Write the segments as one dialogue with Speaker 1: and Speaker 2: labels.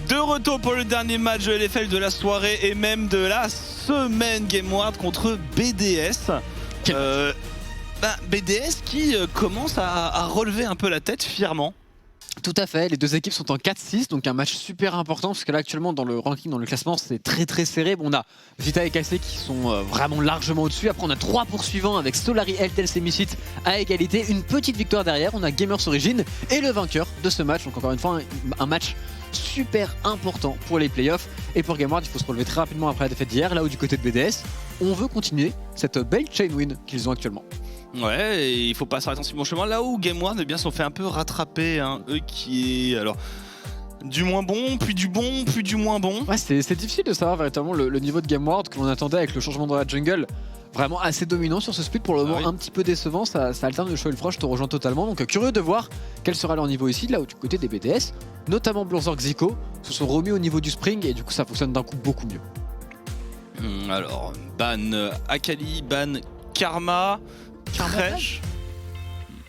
Speaker 1: De retour pour le dernier match de LFL de la soirée et même de la semaine, GameWard contre BDS. BDS qui commence à relever un peu la tête fièrement.
Speaker 2: Tout à fait, les deux équipes sont en 4-6, donc un match super important parce que là actuellement dans le ranking, dans le classement, c'est très serré. Bon, on a Vita et KC qui sont vraiment largement au-dessus. Après on a 3 poursuivants avec Solari, Eltel, Semicit à égalité. Une petite victoire derrière, on a Gamers Origin et le vainqueur de ce match. Donc encore une fois, un match super important pour les playoffs. Et pour GameWard, il faut se relever très rapidement après la défaite d'hier. Là où du côté de BDS, on veut continuer cette belle chain win qu'ils ont actuellement.
Speaker 1: Ouais, et il faut pas s'arrêter en si bon chemin. Là où GameWard, eh bien, s'en fait un peu rattraper, hein, eux qui est alors du moins bon, puis du bon, puis du moins bon.
Speaker 2: Ouais, c'est difficile de savoir véritablement le niveau de GameWard que l'on attendait avec le changement dans la jungle. Vraiment assez dominant sur ce split, pour le moment un petit peu décevant, ça alterne le chaud et le froid, je te rejoins totalement. Donc curieux de voir quel sera leur niveau ici, là où du côté des BDS, notamment Blurzorg, Zico, se sont remis au niveau du spring et du coup ça fonctionne d'un coup beaucoup mieux.
Speaker 1: Alors, ban Akali, ban Karma. Crèche.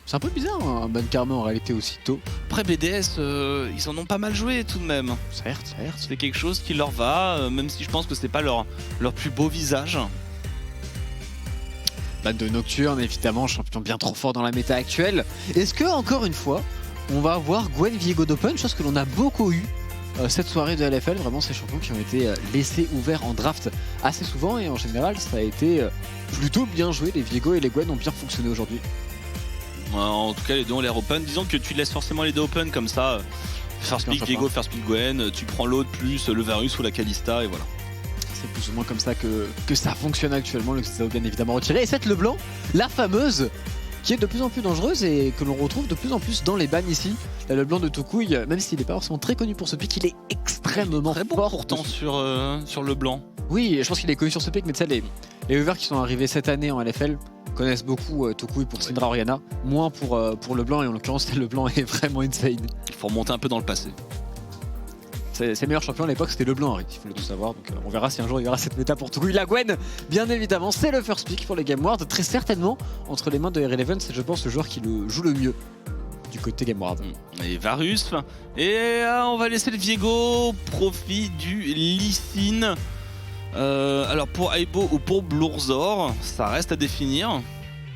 Speaker 2: C'est un peu bizarre un ban Karma en réalité aussitôt.
Speaker 1: Après BDS, ils en ont pas mal joué tout de même.
Speaker 2: Certes.
Speaker 1: C'est quelque chose qui leur va, même si je pense que c'est pas leur plus beau visage.
Speaker 2: Ban de Nocturne, évidemment, champion bien trop fort dans la méta actuelle. Est-ce que, encore une fois, on va avoir Gwen Viego d'Open, chose que l'on a beaucoup eu cette soirée de LFL, vraiment ces champions qui ont été laissés ouverts en draft assez souvent et en général ça a été plutôt bien joué, les Viego et les Gwen ont bien fonctionné aujourd'hui.
Speaker 1: En tout cas les deux ont l'air open, disons que tu laisses forcément les deux open comme ça, first pick Viego, first pick Gwen, tu prends l'autre plus le Varus ou la Kalista et voilà.
Speaker 2: C'est plus ou moins comme ça que ça fonctionne actuellement, le Xao bien évidemment retiré. Et cette Leblanc, la fameuse, qui est de plus en plus dangereuse et que l'on retrouve de plus en plus dans les bans ici. La Leblanc de Toucouille, même s'il n'est pas forcément très connu pour ce pick, il est extrêmement
Speaker 1: très bon
Speaker 2: fort
Speaker 1: pourtant sur le blanc.
Speaker 2: Oui, je pense qu'il est connu sur ce pick, mais tu sais, les Weavers qui sont arrivés cette année en LFL connaissent beaucoup Toucouille pour Syndra Oriana, moins pour le blanc, et en l'occurrence le blanc est vraiment insane.
Speaker 1: Il faut remonter un peu dans le passé.
Speaker 2: Ses meilleurs champions à l'époque c'était le blanc, Harry, il faut le tout savoir, donc on verra si un jour il y aura cette méta pour Toucouille. La Gwen, bien évidemment, c'est le first pick pour les GameWard, très certainement entre les mains de Irrelevant, c'est je pense le joueur qui le joue le mieux du côté GameWard.
Speaker 1: Et Varus, et on va laisser le Viego profit du Lee Sin. Alors pour Aibo ou pour Blurzorg, ça reste à définir.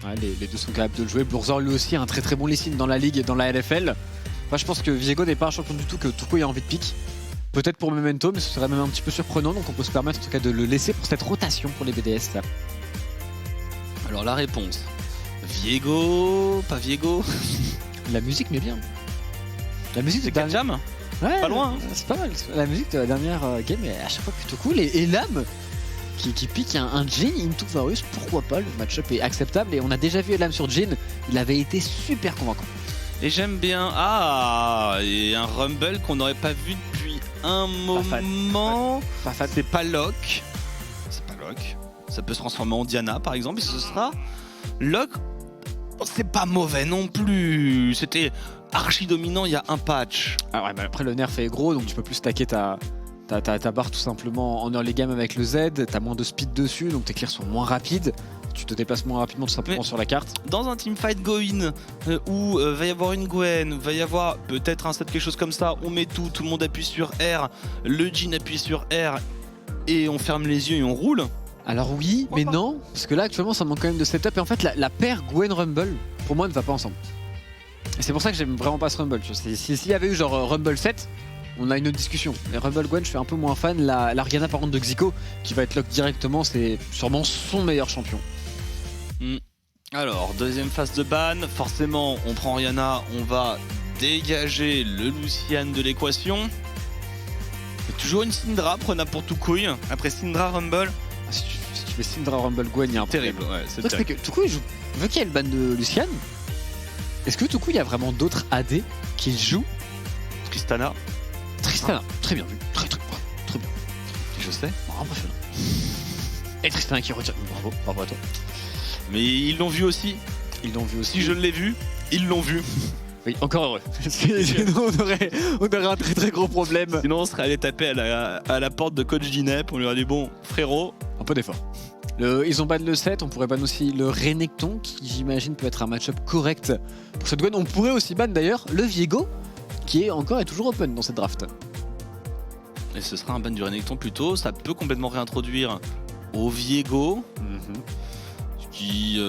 Speaker 2: Ouais, les deux sont capables de le jouer. Blurzorg lui aussi a un très bon Lee Sin dans la ligue et dans la LFL. Moi je pense que Viego n'est pas un champion du tout que Toucouille a envie de pick. Peut-être pour Memento, mais ce serait même un petit peu surprenant, donc on peut se permettre en tout cas de le laisser pour cette rotation pour les BDS là.
Speaker 1: Alors la réponse, Viego, pas Viego.
Speaker 2: La musique mais bien. La musique
Speaker 1: c'est Jam.
Speaker 2: Ouais,
Speaker 1: pas loin. Hein.
Speaker 2: C'est pas mal. La musique de la dernière game est à chaque fois plutôt cool. Et Elam qui pique un Jhin into Varus, pourquoi pas, le match-up est acceptable. Et on a déjà vu Elam sur Jhin, il avait été super convaincant.
Speaker 1: Et j'aime bien, et un Rumble qu'on n'aurait pas vu depuis un moment. C'est pas Locke. C'est pas Locke. Ça peut se transformer en Diana par exemple, et ce sera Locke. C'est pas mauvais non plus. C'était archi dominant il y a un patch.
Speaker 2: Ah ouais, mais après le nerf est gros, donc tu peux plus stacker ta barre tout simplement en early game avec le Z. T'as moins de speed dessus, donc tes clears sont moins rapides. Tu te déplaces moins rapidement tout simplement sur la carte.
Speaker 1: Dans un teamfight go-in où va y avoir une Gwen, va y avoir peut-être un set quelque chose comme ça, on met tout le monde appuie sur R, le Jhin appuie sur R et on ferme les yeux et on roule.
Speaker 2: Alors oui, mais non, parce que là actuellement ça manque quand même de setup et en fait la paire Gwen Rumble pour moi ne va pas ensemble. Et c'est pour ça que j'aime vraiment pas ce Rumble. S'il y avait eu genre Rumble 7, on a une autre discussion. Mais Rumble Gwen, je suis un peu moins fan. La Rihanna par contre de Xico qui va être lock directement, c'est sûrement son meilleur champion.
Speaker 1: Alors, deuxième phase de ban, forcément on prend Rihanna, on va dégager le Lucian de l'équation. Toujours une Syndra prenable pour Toucouille, après Syndra Rumble.
Speaker 2: Si tu fais Syndra Rumble Gwen, il y a un
Speaker 1: terrible. Ouais, c'est terrible.
Speaker 2: Que Toucouille joue, vu qu'il y a le ban de Lucian, est-ce que Toucouille a vraiment d'autres AD qu'il joue?
Speaker 1: Tristana,
Speaker 2: très bien vu, très bien.
Speaker 1: Je sais.
Speaker 2: Impressionnant. Et Tristana qui retire, bravo à toi.
Speaker 1: Mais ils l'ont vu aussi. Si je l'ai vu, ils l'ont vu.
Speaker 2: Oui, encore heureux. Sinon on aurait un très gros problème.
Speaker 1: Sinon on serait allé taper à la porte de coach Dinep, on lui aurait dit bon frérot.
Speaker 2: Un peu d'effort. Ils ont ban le 7, on pourrait ban aussi le Renekton qui j'imagine peut être un match-up correct pour cette Gwen. On pourrait aussi ban d'ailleurs le Viego qui est encore et toujours open dans cette draft.
Speaker 1: Et ce sera un ban du Renekton plutôt. Ça peut complètement réintroduire Oviedo, ce qui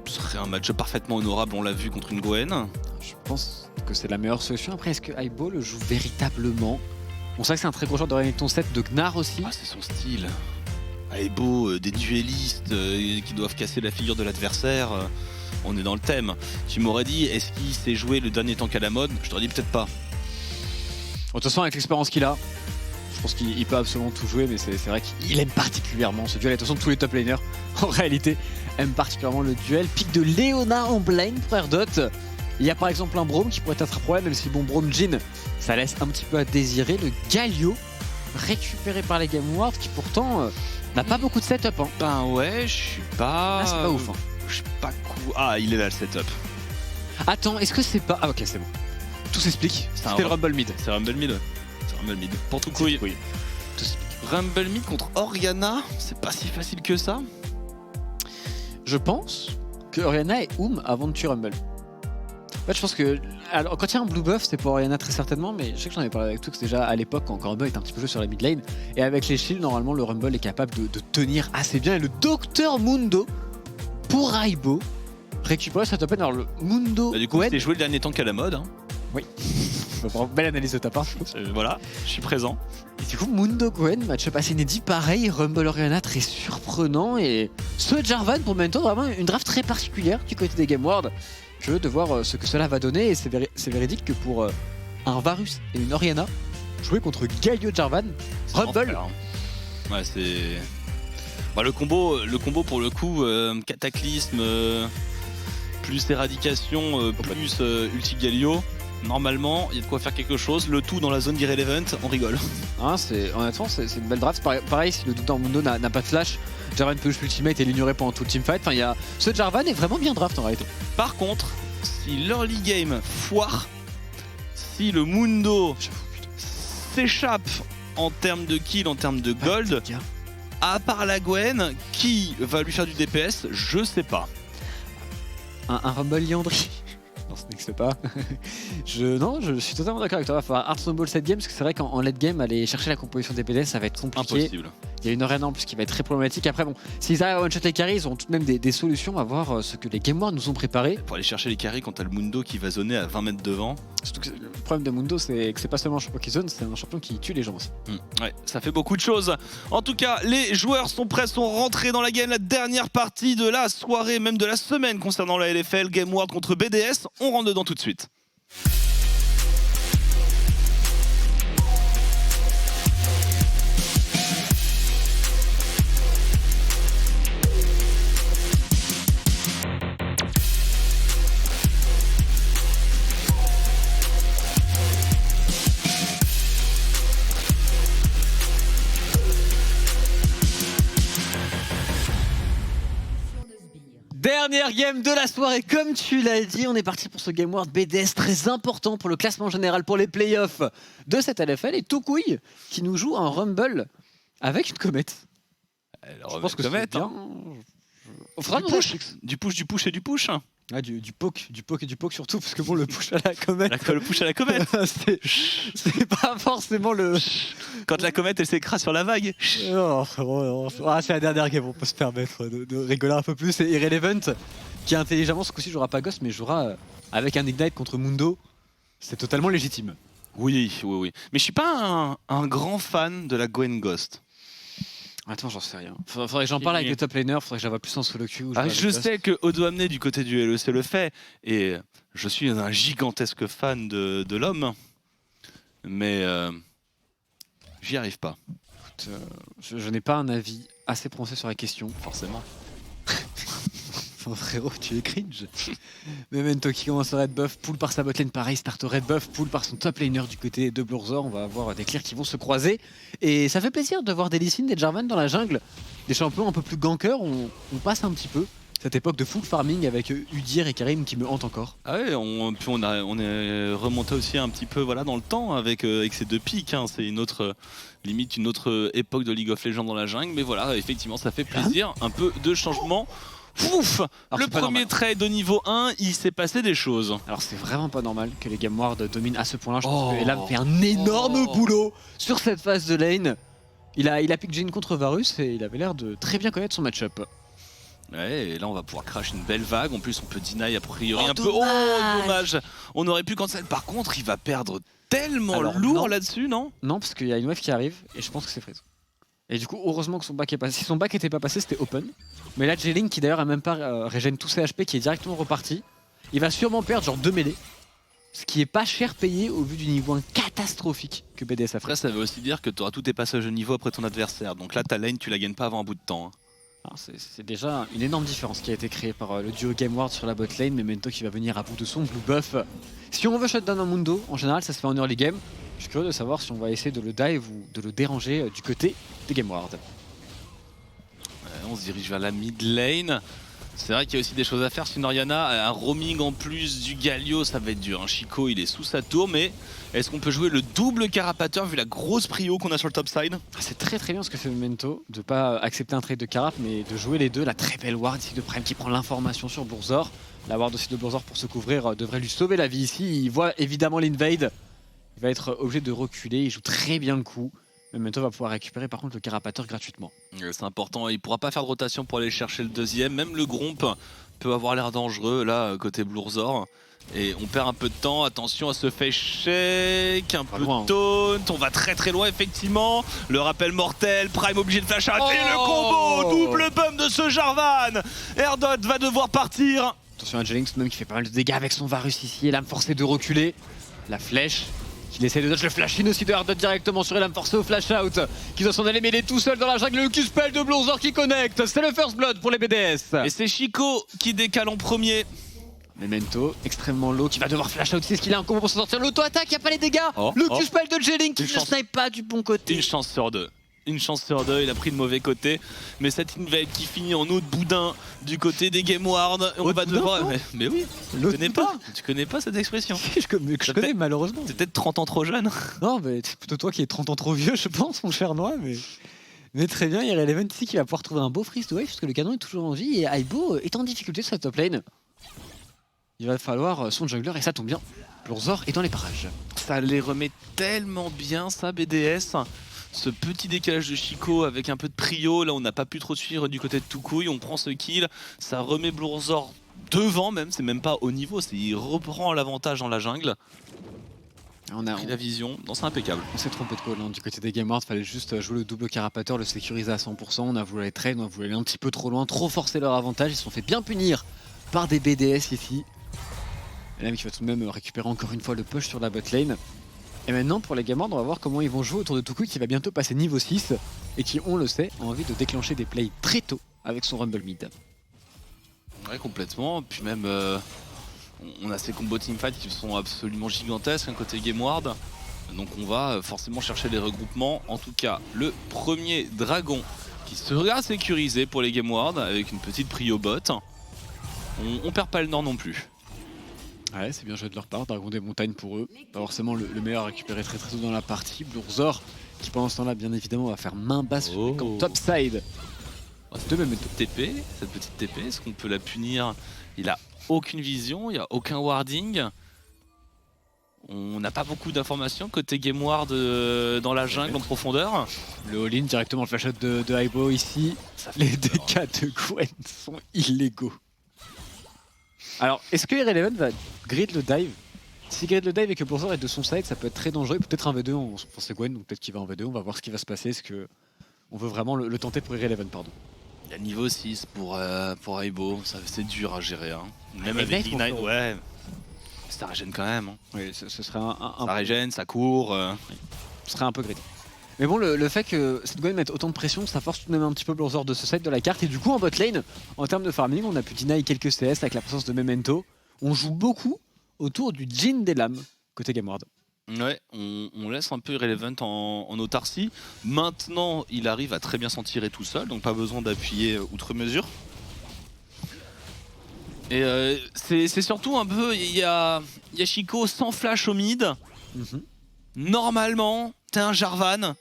Speaker 1: serait un match parfaitement honorable, on l'a vu contre une Gwen.
Speaker 2: Je pense que c'est la meilleure solution. Après, est-ce que Aibo le joue véritablement? On sait que c'est un très gros joueur de Renekton 7, de Gnar aussi.
Speaker 1: Ah, c'est son style. Aibo, des duellistes qui doivent casser la figure de l'adversaire. On est dans le thème. Tu m'aurais dit, est-ce qu'il s'est joué le dernier tank à la mode? Je t'aurais dit peut-être pas.
Speaker 2: De toute façon, avec l'expérience qu'il a, je pense qu'il peut absolument tout jouer, mais c'est vrai qu'il aime particulièrement ce duel. Et de toute façon, tous les top laners, en réalité, aiment particulièrement le duel. Pic de Leona en blind pour Erdot. Il y a par exemple un Braum qui pourrait être un problème, même si bon, Braum Jhin, ça laisse un petit peu à désirer. Le Galio, récupéré par les Game Wars, qui pourtant n'a pas beaucoup de setup. Hein.
Speaker 1: Ben ouais, je suis pas...
Speaker 2: Ah, c'est pas ouf. Hein.
Speaker 1: Je suis pas cool. Ah, il est là le setup.
Speaker 2: Attends, est-ce que c'est pas... Ah ok, c'est bon. Tout s'explique. C'était le Rumble Mid.
Speaker 1: C'est Rumble Mid. C'est Rumble Mid. Pour tout couille. Oui. Rumble Mid contre Orianna, c'est pas si facile que ça.
Speaker 2: Je pense que Orianna est avant de tuer Rumble. En fait, je pense que... Alors, quand il y a un blue buff, c'est pour Orianna très certainement, mais je sais que j'en avais parlé avec Toux déjà à l'époque, quand Rumble était un petit peu joué sur la mid lane. Et avec les shields, normalement, le Rumble est capable de tenir assez bien. Et le Dr Mundo, pour Aibo, récupérer sa top lane. Alors, le Mundo...
Speaker 1: Bah, du coup, c'était joué le dernier tank à la mode. Hein.
Speaker 2: Oui. Belle analyse de ta part.
Speaker 1: Voilà, je suis présent.
Speaker 2: Et du coup, Mundo Gwen, match-up assez inédit, pareil, Rumble Orianna très surprenant. Et ce Jarvan, pour Mento, vraiment une draft très particulière du côté des Game Ward. Curieux de voir ce que cela va donner. Et c'est véridique que pour un Varus et une Orianna, jouer contre Galio Jarvan, Rumble.
Speaker 1: Ouais, c'est. Bah, le combo pour le coup, Cataclysme, plus Éradication, plus Ulti Galio. Normalement, il y a de quoi faire quelque chose. Le tout dans la zone d'Irrelevant, on rigole.
Speaker 2: Hein, honnêtement, c'est une belle draft. Pareil, si le Dr Mundo n'a pas de flash, Jarvan peut jouer l'ultimate et l'ignorer pendant tout le teamfight. Enfin, ce Jarvan est vraiment bien draft en réalité.
Speaker 1: Par contre, si l'early game foire, si le Mundo s'échappe en termes de kill, en termes de gold, à part la Gwen, qui va lui faire du DPS, je sais pas.
Speaker 2: Un Rumble Liandry. Non, ça n'existe pas. je suis totalement d'accord avec toi. Il va falloir hard snowball cette game parce que c'est vrai qu'en late game, aller chercher la composition des PDS, ça va être compliqué.
Speaker 1: Impossible.
Speaker 2: Il y a une Orianna en plus qui va être très problématique. Après, bon, s'ils arrivent à one-shot les carries, ils auront tout de même des solutions à voir ce que les Game Wars nous ont préparé.
Speaker 1: Pour aller chercher les carries quand t'as le Mundo qui va zoner à 20 mètres devant.
Speaker 2: Surtout que le problème de Mundo, c'est que c'est pas seulement un champion qui zone, c'est un champion qui tue les gens aussi.
Speaker 1: Ouais, ça fait beaucoup de choses. En tout cas, les joueurs sont prêts, sont rentrés dans la game. La dernière partie de la soirée, même de la semaine concernant la LFL. Game Ward contre BDS. On rentre dedans tout de suite.
Speaker 2: Dernière game de la soirée, comme tu l'as dit, on est parti pour ce Game World BDS très important pour le classement général, pour les playoffs de cette LFL. Et Toucouille qui nous joue un Rumble avec une comète.
Speaker 1: Alors,
Speaker 2: je pense que c'est bien.
Speaker 1: Du push et du push.
Speaker 2: Ah, du poke et du poke surtout, parce que bon, le push à la comète.
Speaker 1: Le push à la comète.
Speaker 2: c'est pas forcément le.
Speaker 1: Quand la comète elle s'écrase sur la vague.
Speaker 2: Non, ah, c'est la dernière game, on peut se permettre de rigoler un peu plus. Et Irrelevant, qui intelligemment ce coup-ci jouera pas Ghost, mais jouera avec un Ignite contre Mundo. C'est totalement légitime.
Speaker 1: Oui. Mais je suis pas un grand fan de la Gwen Ghost.
Speaker 2: Attends, j'en sais rien. Faudrait que j'en parle avec les top laners, faudrait que j'en vois plus en solo queue.
Speaker 1: Je sais que Odo Amné du côté du LEC le fait, et je suis un gigantesque fan de l'homme, mais j'y arrive pas.
Speaker 2: Écoute, je n'ai pas un avis assez prononcé sur la question.
Speaker 1: Forcément.
Speaker 2: Frérot, tu es cringe. Memento qui commence à red buff, pull par sa botlane, pareil, start red buff, pull par son top laner du côté de Blurzor. On va avoir des clears qui vont se croiser. Et ça fait plaisir de voir des Lee Sin, des Jarvan dans la jungle. Des champions un peu plus gankers, on passe un petit peu cette époque de full farming avec Udyr et Karim qui me hantent encore.
Speaker 1: Ah ouais, on est remonté aussi un petit peu dans le temps avec ces deux pics. Hein. C'est limite une autre époque de League of Legends dans la jungle. Mais voilà, effectivement, ça fait plaisir. Un peu de changement. Pouf,
Speaker 2: Alors,
Speaker 1: le
Speaker 2: c'est pas
Speaker 1: premier
Speaker 2: normal.
Speaker 1: trade au niveau 1, il s'est passé des choses.
Speaker 2: Alors c'est vraiment pas normal que les Game Ward dominent à ce point-là. Je pense
Speaker 1: Oh.
Speaker 2: que Elam fait un énorme boulot sur cette phase de lane. Il a pick Jhin contre Varus et il avait l'air de très bien connaître son match-up.
Speaker 1: Ouais, et là on va pouvoir crash une belle vague. En plus on peut deny a priori
Speaker 2: Oh,
Speaker 1: un peu.
Speaker 2: dommage.
Speaker 1: Oh dommage. On aurait pu cancel. Par contre il va perdre tellement
Speaker 2: Alors,
Speaker 1: lourd
Speaker 2: non.
Speaker 1: là-dessus, non?
Speaker 2: Non, parce qu'il y a une wave qui arrive et je pense que c'est freeze. Et du coup, heureusement que son back est passé. Si son back était pas passé, c'était open. Mais là, J-Link, qui d'ailleurs a même pas régène tous ses HP, qui est directement reparti, il va sûrement perdre genre 2 mêlées. Ce qui est pas cher payé au vu du niveau 1 catastrophique que BDS a fait.
Speaker 1: Après ça veut aussi dire que tu auras tous tes passages de niveau après ton adversaire. Donc là ta lane tu la gagnes pas avant un bout de temps. Hein.
Speaker 2: C'est déjà une énorme différence qui a été créée par le duo Game Ward sur la bot lane, mais Memento qui va venir à bout de son blue buff. Si on veut shutdown un Mundo, en général ça se fait en early game. Je suis curieux de savoir si on va essayer de le dive ou de le déranger du côté des Game Ward.
Speaker 1: On se dirige vers la mid lane. C'est vrai qu'il y a aussi des choses à faire sur Orianna. Un roaming en plus du Galio, ça va être dur. Hein. Chico, il est sous sa tour, mais est-ce qu'on peut jouer le double carapateur vu la grosse prio qu'on a sur le top side?
Speaker 2: C'est très bien ce que fait Memento, de pas accepter un trade de Carap, mais de jouer les deux. La très belle ward ici de Prime qui prend l'information sur Blurzor. La ward aussi de Blurzor pour se couvrir devrait lui sauver la vie ici. Il voit évidemment l'invade. Il va être obligé de reculer, il joue très bien le coup. Memento va pouvoir récupérer par contre le carapateur gratuitement.
Speaker 1: C'est important, il pourra pas faire de rotation pour aller chercher le deuxième. Même le Gromp peut avoir l'air dangereux là côté Blurzor. Et on perd un peu de temps, attention à ce face shake, un peu
Speaker 2: loin,
Speaker 1: de taunt, on va très loin effectivement. Le rappel mortel, Prime obligé de flash out et le combo, double bump de ce Jarvan. Erdot va devoir partir.
Speaker 2: Attention à Jinx même qui fait pas mal de dégâts avec son Varus ici. Elam forcé de reculer. La flèche. Il essaie de dodge le flash in aussi de Erdot directement sur Elam forcé au flash out. Qui doit s'en aller mêler tout seul dans la jungle. Le Q-spell de Blurzor qui connecte. C'est le first blood pour les BDS.
Speaker 1: Et c'est Chico qui décale en premier.
Speaker 2: Memento, extrêmement low, qui va devoir flash out. C'est ce qu'il a un combo pour s'en sortir. L'auto-attaque, il a pas les dégâts. Le Q-spell de J-Link qui ne snipe pas du bon côté.
Speaker 1: Une chance sur deux. Une chance sur deux, il a pris le mauvais côté. Mais cette invade qui finit en eau de boudin du côté des Game Ward. On va devoir. Mais oui, tu connais pas cette expression?
Speaker 2: Je connais malheureusement.
Speaker 1: T'es peut-être 30 ans trop jeune.
Speaker 2: Non, mais c'est plutôt toi qui es 30 ans trop vieux, je pense, mon cher Noah. Mais très bien, il y a Eleven ici qui va pouvoir trouver un beau freeze to wave parce que le canon est toujours en vie et Aibo est en difficulté sur la top lane. Il va falloir son jungler et ça tombe bien. Blurzor est dans les parages.
Speaker 1: Ça les remet tellement bien, ça, BDS. Ce petit décalage de Chico avec un peu de prio, là on n'a pas pu trop suivre du côté de Toucouille, on prend ce kill, ça remet Blurzor devant même, c'est même pas au niveau, il reprend l'avantage dans la jungle. On a pris la vision, non c'est impeccable.
Speaker 2: On s'est trompé de call, hein. Du côté des Game Ward, fallait juste jouer le double carapateur, le sécuriser à 100%, on a voulu aller trade, on a voulu aller un petit peu trop loin, trop forcer leur avantage, ils se sont fait bien punir par des BDS ici. Et là, il va tout de même récupérer encore une fois le push sur la bot lane. Et maintenant, pour les Game Ward, on va voir comment ils vont jouer autour de Toucouille qui va bientôt passer niveau 6 et qui, on le sait, a envie de déclencher des plays très tôt avec son Rumble Mid.
Speaker 1: Ouais, complètement. Puis même, on a ces combos teamfight qui sont absolument gigantesques côté Game Ward. Donc on va forcément chercher les regroupements. En tout cas, le premier dragon qui sera sécurisé pour les Game Ward avec une petite prio bot. On perd pas le nord non plus.
Speaker 2: Ouais, c'est bien joué de leur part, Dragon des montagnes pour eux. Pas forcément le meilleur récupéré très tôt dans la partie. Blurzor qui pendant ce temps-là, bien évidemment, va faire main basse comme topside.
Speaker 1: De même TP, cette petite TP, est-ce qu'on peut la punir? Il a aucune vision, il n'y a aucun warding. On n'a pas beaucoup d'informations côté Game Ward dans la jungle en profondeur.
Speaker 2: Le all-in directement le flash out de Aibo ici. Les dégâts de Gwen sont illégaux. Alors, est-ce que Irrelevant va grid le dive? Si grid le dive et que Blurzor est de son side, ça peut être très dangereux. Peut-être un V2, on c'est Gwen, donc peut-être qu'il va en V2. On va voir ce qui va se passer. Est-ce que on veut vraiment le tenter pour Irrelevant, pardon?
Speaker 1: Il y a niveau 6 pour Aibo, c'est dur à gérer. Hein. Même avec Ignite, ouais. Ça régène quand même. Hein.
Speaker 2: Oui, ce serait
Speaker 1: ça régène, ça court.
Speaker 2: Ce serait un peu grid. Mais bon, le fait que cette Gwen mette autant de pression, ça force tout de même un petit peu Blurzor de ce side de la carte. Et du coup, en bot lane, en termes de farming, on a pu deny quelques CS avec la présence de Memento. On joue beaucoup autour du Jhin des lames, côté Game Ward.
Speaker 1: Ouais, on laisse un peu Irrelevant en autarcie. Maintenant, il arrive à très bien s'en tirer tout seul, donc pas besoin d'appuyer outre mesure. Et c'est surtout un peu, il y a Chico sans flash au mid. Normalement, t'es un Jarvan,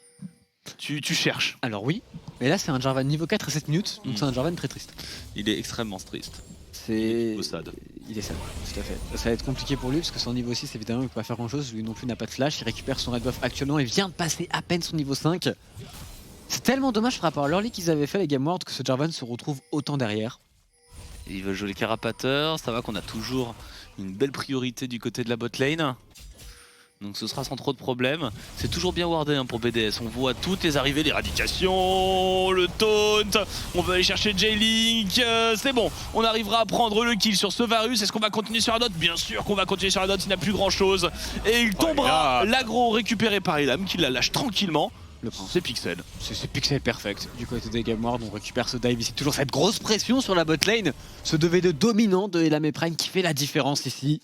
Speaker 1: tu cherches.
Speaker 2: Alors oui, Mais là c'est un Jarvan niveau 4 et 7 minutes, donc c'est un Jarvan très triste.
Speaker 1: Il est extrêmement triste.
Speaker 2: Il est sad, tout à fait. Ça va être compliqué pour lui parce que son niveau 6 évidemment il peut pas faire grand chose, lui non plus n'a pas de flash, il récupère son red buff actuellement et vient de passer à peine son niveau 5. C'est tellement dommage par rapport à l'early qu'ils avaient fait les Game World que ce Jarvan se retrouve autant derrière.
Speaker 1: Et il veut jouer les carapateurs, ça va qu'on a toujours une belle priorité du côté de la bot lane. Donc ce sera sans trop de problèmes. C'est toujours bien wardé hein, pour BDS. On voit toutes les arrivées, l'éradication, le taunt. On va aller chercher J-Link. C'est bon, on arrivera à prendre le kill sur ce Varus. Est-ce qu'on va continuer sur la dot? Bien sûr qu'on va continuer sur la dot, il n'a plus grand chose. Et il tombera, l'aggro récupéré par Elam qui la lâche tranquillement. C'est Pixel.
Speaker 2: C'est Pixel perfect. Du côté des Game World, on récupère ce dive ici. Toujours cette grosse pression sur la bot lane. Ce devait de dominant de Elam et Prime qui fait la différence ici.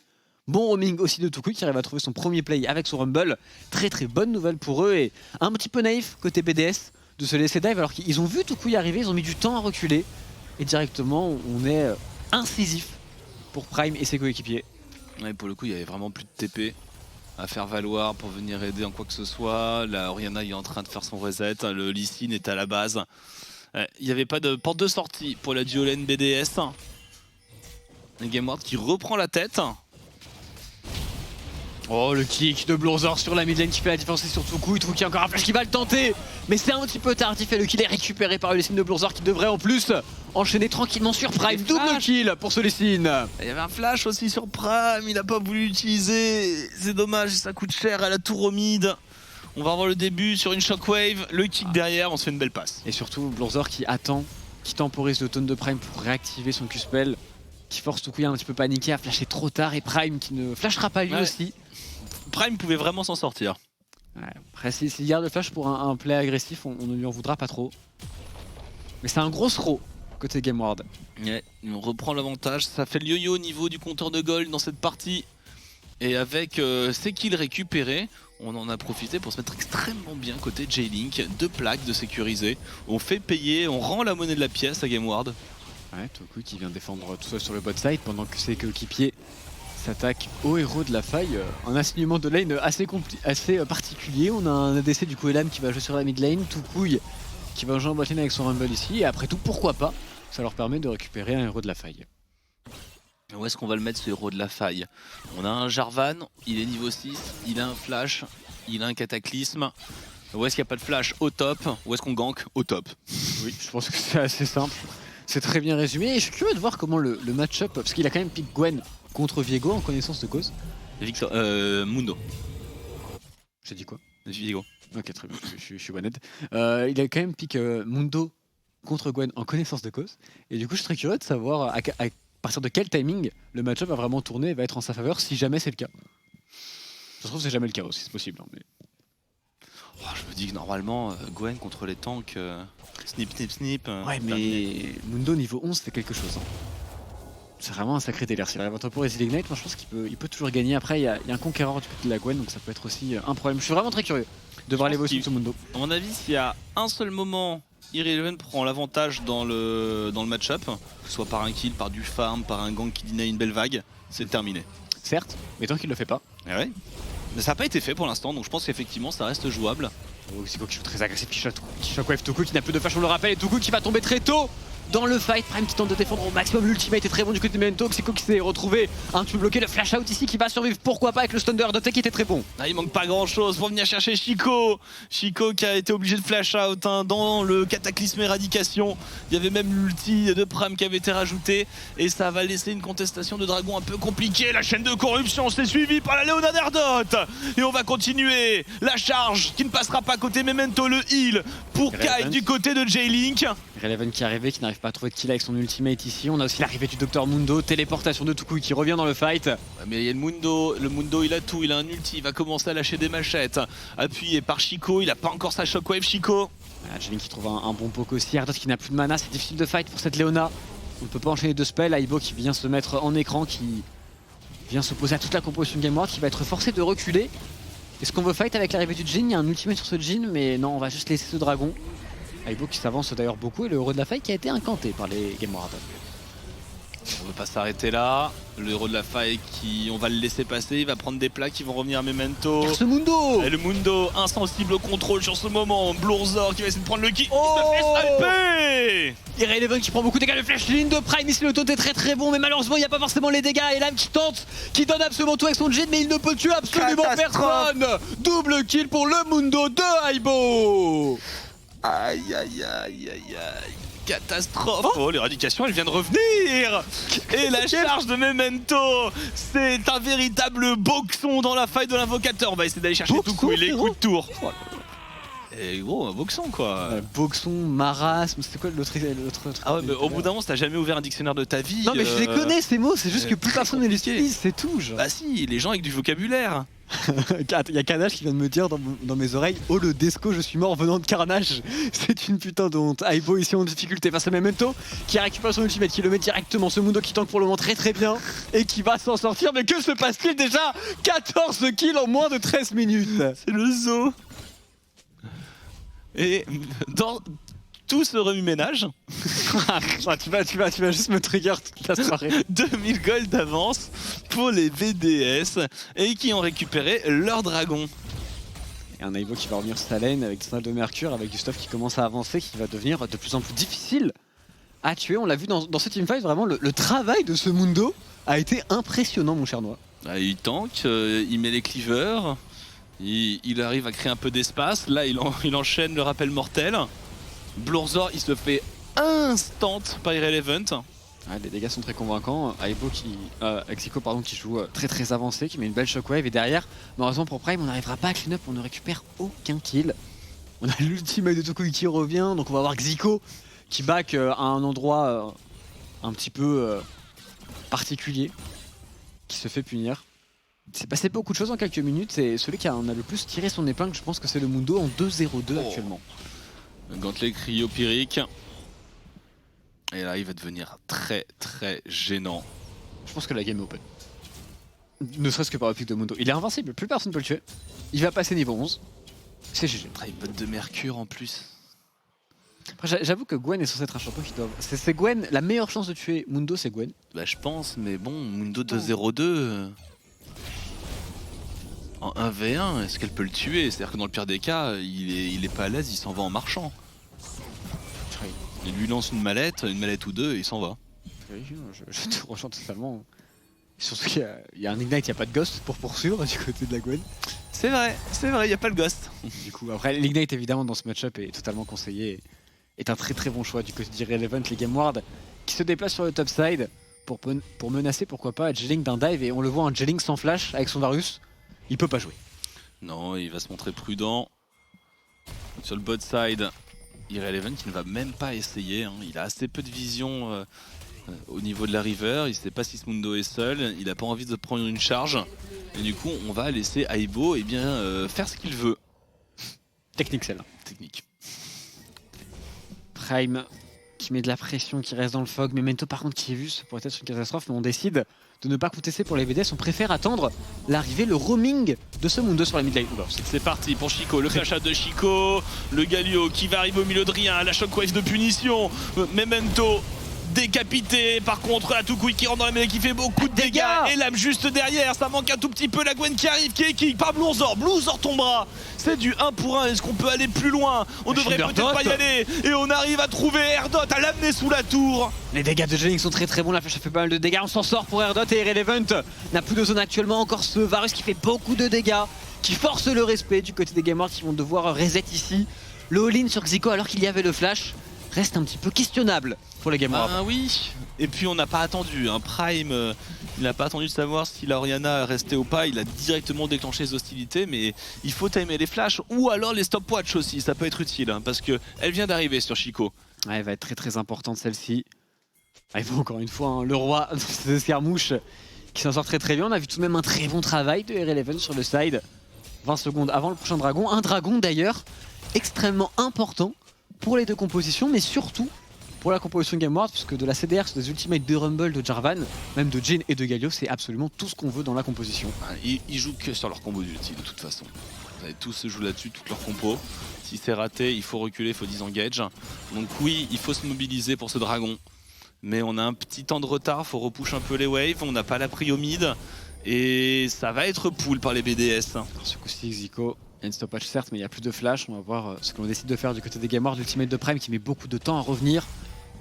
Speaker 2: Bon roaming aussi de Tuku qui arrive à trouver son premier play avec son Rumble. Très très bonne nouvelle pour eux et un petit peu naïf côté BDS de se laisser dive alors qu'ils ont vu Tuku arriver, ils ont mis du temps à reculer. Et directement on est incisif pour Prime et ses coéquipiers.
Speaker 1: Ouais, pour le coup il y avait vraiment plus de TP à faire valoir pour venir aider en quoi que ce soit. La Orianna est en train de faire son reset, le Lee Sin est à la base. Il n'y avait pas de porte de sortie pour la duo lane BDS. Un Game World qui reprend la tête.
Speaker 2: Oh le kick de Blazor sur la mid lane qui fait la différence et sur Tuku. Tuku qui a encore un flash qui va le tenter. Mais c'est un petit peu tardif et le kill est récupéré par le Lee Sin de Blazor qui devrait en plus enchaîner tranquillement sur Prime. Double kill pour ce Lee Sin.
Speaker 1: Il y avait un flash aussi sur Prime, il n'a pas voulu l'utiliser. C'est dommage, ça coûte cher à la tour au mid. On va avoir le début sur une shockwave, le kick derrière, on se fait une belle passe.
Speaker 2: Et surtout Blazor qui attend, qui temporise le taunt de Prime pour réactiver son Q-spell. Qui force Tuku à un petit peu paniquer, à flasher trop tard et Prime qui ne flashera pas lui aussi.
Speaker 1: Prime pouvait vraiment s'en sortir.
Speaker 2: Ouais, après s'il garde le flash pour un play agressif, on ne lui en voudra pas trop. Mais c'est un gros throw côté Game World.
Speaker 1: Ouais, on reprend l'avantage, ça fait le yo-yo au niveau du compteur de gold dans cette partie. Et avec ces kills récupérés, on en a profité pour se mettre extrêmement bien côté J-Link. 2 plaques de sécuriser, on fait payer, on rend la monnaie de la pièce à Game World.
Speaker 2: Ouais, Tuku qui vient défendre tout seul sur le bot side pendant que ses coéquipiers s'attaquent au héros de la faille. Un assignement de lane assez particulier. On a un ADC du coup Elam qui va jouer sur la mid lane, Tuku qui va jouer en bot lane avec son Rumble ici. Et après tout, pourquoi pas? Ça leur permet de récupérer un héros de la faille.
Speaker 1: Où est-ce qu'on va le mettre ce héros de la faille? On a un Jarvan, il est niveau 6, il a un flash, il a un cataclysme. Où est-ce qu'il n'y a pas de flash? Au top. Où est-ce qu'on gank? Au top.
Speaker 2: Oui, je pense que c'est assez simple. C'est très bien résumé et je suis curieux de voir comment le match-up, parce qu'il a quand même pick Gwen contre Viego en connaissance de cause.
Speaker 1: Victor, Mundo.
Speaker 2: J'ai dit quoi?
Speaker 1: Viego.
Speaker 2: Ok, très bien, je suis honnête. Il a quand même pick Mundo contre Gwen en connaissance de cause. Et du coup, je suis très curieux de savoir à partir de quel timing le match-up va vraiment tourner et va être en sa faveur, si jamais c'est le cas. Je trouve que c'est jamais le cas aussi, c'est possible. Hein, mais...
Speaker 1: Oh, je me dis que normalement, Gwen contre les tanks, snip, snip, snip.
Speaker 2: Ouais, mais Mundo niveau 11 fait quelque chose. Hein. C'est vraiment un sacré délire. S'il arrive à temporiser l'Ignite, moi je pense qu'il peut toujours gagner. Après, il y a un conquérant du côté de la Gwen, donc ça peut être aussi un problème. Je suis vraiment très curieux de voir l'évolution de ce Mundo.
Speaker 1: À mon avis, s'il y a un seul moment, Irrelevant prend l'avantage dans le match-up, que ce soit par un kill, par du farm, par un gank qui dînait une belle vague, c'est terminé.
Speaker 2: Certes, mais tant qu'il le fait pas.
Speaker 1: Ah ouais. Mais ça n'a pas été fait pour l'instant, donc je pense qu'effectivement ça reste jouable.
Speaker 2: Oh, Siko qui joue très agressif, qui shockwave Tuku qui n'a plus de flash, on le rappelle, et Tuku qui va tomber très tôt dans le fight. Prime qui tente de défendre au maximum, l'ultimate est très bon du côté de Memento. Siko qui s'est retrouvé un petit peu bloqué, le flash out ici qui va survivre, pourquoi pas, avec le stun de Tech qui était très bon.
Speaker 1: Ah, il manque pas grand chose pour venir chercher Chico. Chico qui a été obligé de flash out hein, dans le cataclysme éradication. Il y avait même l'ulti de Prime qui avait été rajouté et ça va laisser une contestation de dragon un peu compliquée. La chaîne de corruption s'est suivie par la Léona d'Ardot et on va continuer. La charge qui ne passera pas côté Memento, le heal pour Kai du côté de J-Link.
Speaker 2: Irrelevant qui est arrivé, qui n'arrive pas à trouver de kill avec son ultimate ici. On a aussi l'arrivée du Dr Mundo, téléportation de Tuku qui revient dans le fight.
Speaker 1: Ouais, mais il y a le Mundo il a tout, il a un ulti, il va commencer à lâcher des machettes. Appuyé par Chico, il a pas encore sa shockwave Chico.
Speaker 2: J-Link qui trouve un bon poke aussi, Ardot qui n'a plus de mana, c'est difficile de fight pour cette Léona. On ne peut pas enchaîner 2 spells, Aibo qui vient se mettre en écran, qui vient s'opposer à toute la composition de Game World, qui va être forcé de reculer. Est-ce qu'on veut fight avec l'arrivée du Jhin? Il y a un ultimate sur ce Jhin, mais non, on va juste laisser ce dragon. Aibo qui s'avance d'ailleurs beaucoup et le héros de la faille qui a été incanté par les Game World.
Speaker 1: On veut pas s'arrêter là. Le héros de la faille on va le laisser passer, il va prendre des plaques qui vont revenir à Memento.
Speaker 2: Ce Mundo.
Speaker 1: Et le Mundo, insensible au contrôle sur ce moment. Blourzor qui va essayer de prendre le kill. Il se fait sniper.
Speaker 2: Irrelevant qui prend beaucoup de dégâts, le flash ligne de Prime, ici le taunt est très très bon, mais malheureusement il n'y a pas forcément les dégâts. Et Elam qui tente, qui donne absolument tout avec son jet, mais il ne peut tuer absolument personne. Double kill pour le Mundo de Aibo.
Speaker 1: Aïe aïe aïe aïe aïe. Catastrophe. Oh, l'éradication elle vient de revenir. Et la charge de Memento, c'est un véritable boxon dans la faille de l'invocateur. On va essayer d'aller chercher tout coup et les coups de tour. Et gros, un boxon quoi.
Speaker 2: Boxon, marasme, c'était quoi l'autre?
Speaker 1: Ah ouais, mais au bout d'un moment, si t'as jamais ouvert un dictionnaire de ta vie.
Speaker 2: Non mais je les connais ces mots, c'est juste que plus personne ne les utilise, c'est tout. Genre.
Speaker 1: Bah si, les gens avec du vocabulaire.
Speaker 2: Il y a Carnage qui vient de me dire dans mes oreilles: oh le Desco, je suis mort venant de Carnage. C'est une putain de honte. Aibo ici en difficulté face à Memento qui récupère son ultimate, qui le met directement. Ce Mundo qui tank pour le moment très très bien et qui va s'en sortir. Mais que se passe-t-il déjà? 14 kills en moins de 13 minutes.
Speaker 1: C'est le zoo. Et dans tout ce remue-ménage,
Speaker 2: tu vas juste me trigger toute la soirée.
Speaker 1: 2000 gold d'avance pour les VDS et qui ont récupéré leur dragon.
Speaker 2: Et un Aibo qui va revenir sa lane avec son de Mercure, avec du stuff qui commence à avancer, qui va devenir de plus en plus difficile à tuer. On l'a vu dans ce teamfight, vraiment le travail de ce Mundo a été impressionnant, mon cher Noah.
Speaker 1: Ah, il tank, il met les cleavers. Il arrive à créer un peu d'espace. Là, il enchaîne le rappel mortel. Blourzor, il se fait instant par Irrelevant.
Speaker 2: Ouais, les dégâts sont très convaincants. Aibo Xico qui joue très très avancé, qui met une belle shockwave. Et derrière, malheureusement pour Prime, on n'arrivera pas à clean up, on ne récupère aucun kill. On a l'ultimate de Tokoi qui revient, donc on va voir Xico qui back à un endroit un petit peu particulier, qui se fait punir. Il s'est passé beaucoup de choses en quelques minutes et celui qui en a le plus tiré son épingle, je pense que c'est le Mundo en 2-0-2 actuellement.
Speaker 1: Gantelet cryopyrique. Et là, il va devenir très très gênant.
Speaker 2: Je pense que la game est open. Ne serait-ce que par le pic de Mundo. Il est invincible, plus personne ne peut le tuer. Il va passer niveau 11. C'est GG.
Speaker 1: Une botte de mercure en plus.
Speaker 2: Après, j'avoue que Gwen est censé être un champion qui doit... C'est Gwen, la meilleure chance de tuer Mundo, c'est Gwen.
Speaker 1: Bah je pense, mais bon, Mundo 2-0-2... En 1v1, est-ce qu'elle peut le tuer? C'est-à-dire que dans le pire des cas, il est pas à l'aise, il s'en va en marchant. Il lui lance une mallette ou deux et il s'en va.
Speaker 2: Oui, je te rejoins totalement. Surtout qu'il y a un Ignite, il n'y a pas de Ghost pour poursuivre du côté de la Gwen.
Speaker 1: C'est vrai, il n'y a pas le Ghost.
Speaker 2: Du coup, après, l'Ignite évidemment dans ce match-up est totalement conseillé. Est un très très bon choix du côté d'Irrelevant, les Game Ward qui se déplacent sur le top side pour menacer pourquoi pas J-Link d'un dive. Et on le voit, un J-Link sans flash avec son Varus, il peut pas jouer.
Speaker 1: Non, il va se montrer prudent. Sur le bot side, Irrelevant qui ne va même pas essayer. Hein. Il a assez peu de vision au niveau de la river. Il sait pas si ce Mundo est seul. Il a pas envie de prendre une charge. Et du coup, on va laisser Aibo faire ce qu'il veut.
Speaker 2: Technique celle-là.
Speaker 1: Technique.
Speaker 2: Prime qui met de la pression, qui reste dans le fog. Memento par contre qui est vu, ça pourrait être une catastrophe, mais on décide de ne pas contester pour les VDS. On préfère attendre l'arrivée, le roaming de ce Mundo sur la mid lane.
Speaker 1: C'est parti pour Chico, le flash out de Chico, le Galio qui va arriver au milieu de rien, la shockwave de punition, Memento décapité, par contre la Tukui qui rentre dans la mêlée qui fait beaucoup de dégâts, et Elam juste derrière, ça manque un tout petit peu, la Gwen qui arrive, qui est kick par Blourzor, Blourzor tombera, c'est du 1 pour 1, est-ce qu'on peut aller plus loin? On devrait peut-être pas y aller, et on arrive à trouver Erdot, à l'amener sous la tour.
Speaker 2: Les dégâts de J-Link sont très très bons, la flash fait pas mal de dégâts, on s'en sort pour Erdot et Irrelevant n'a plus de zone actuellement, encore ce Varus qui fait beaucoup de dégâts, qui force le respect du côté des gamers qui vont devoir reset ici. Le all-in sur Xico alors qu'il y avait le flash reste un petit peu questionnable pour les gamers.
Speaker 1: Ah oui, et puis on n'a pas attendu, hein. Prime, il n'a pas attendu de savoir si la Orianna restait ou pas, il a directement déclenché les hostilités, mais il faut timer les flashs ou alors les stopwatch aussi, ça peut être utile, hein, parce qu'elle vient d'arriver sur Chico.
Speaker 2: Ouais, elle va être très très importante celle-ci. Ah, il faut encore une fois, hein, le roi dans ses escarmouches qui s'en sort très très bien. On a vu tout de même un très bon travail de Irrelevant sur le side. 20 secondes avant le prochain dragon, un dragon d'ailleurs extrêmement important pour les deux compositions, mais surtout pour la composition Game Ward, puisque de la CDR sur des ultimates de Rumble, de Jarvan, même de Jhin et de Galio, c'est absolument tout ce qu'on veut dans la composition.
Speaker 1: Ils jouent que sur leur combo d'ulti de toute façon. Vous savez, tous se jouent là-dessus, toute leur compo. Si c'est raté, il faut reculer, il faut disengage. Donc oui, il faut se mobiliser pour ce dragon. Mais on a un petit temps de retard, faut repush un peu les waves, on n'a pas la prio mid. Et ça va être pull par les BDS.
Speaker 2: Alors, ce coup-ci, Zico, il y a une stopwatch certes, mais il n'y a plus de flash. On va voir ce que l'on décide de faire du côté des Game Wars. L'ultimate de Prime qui met beaucoup de temps à revenir.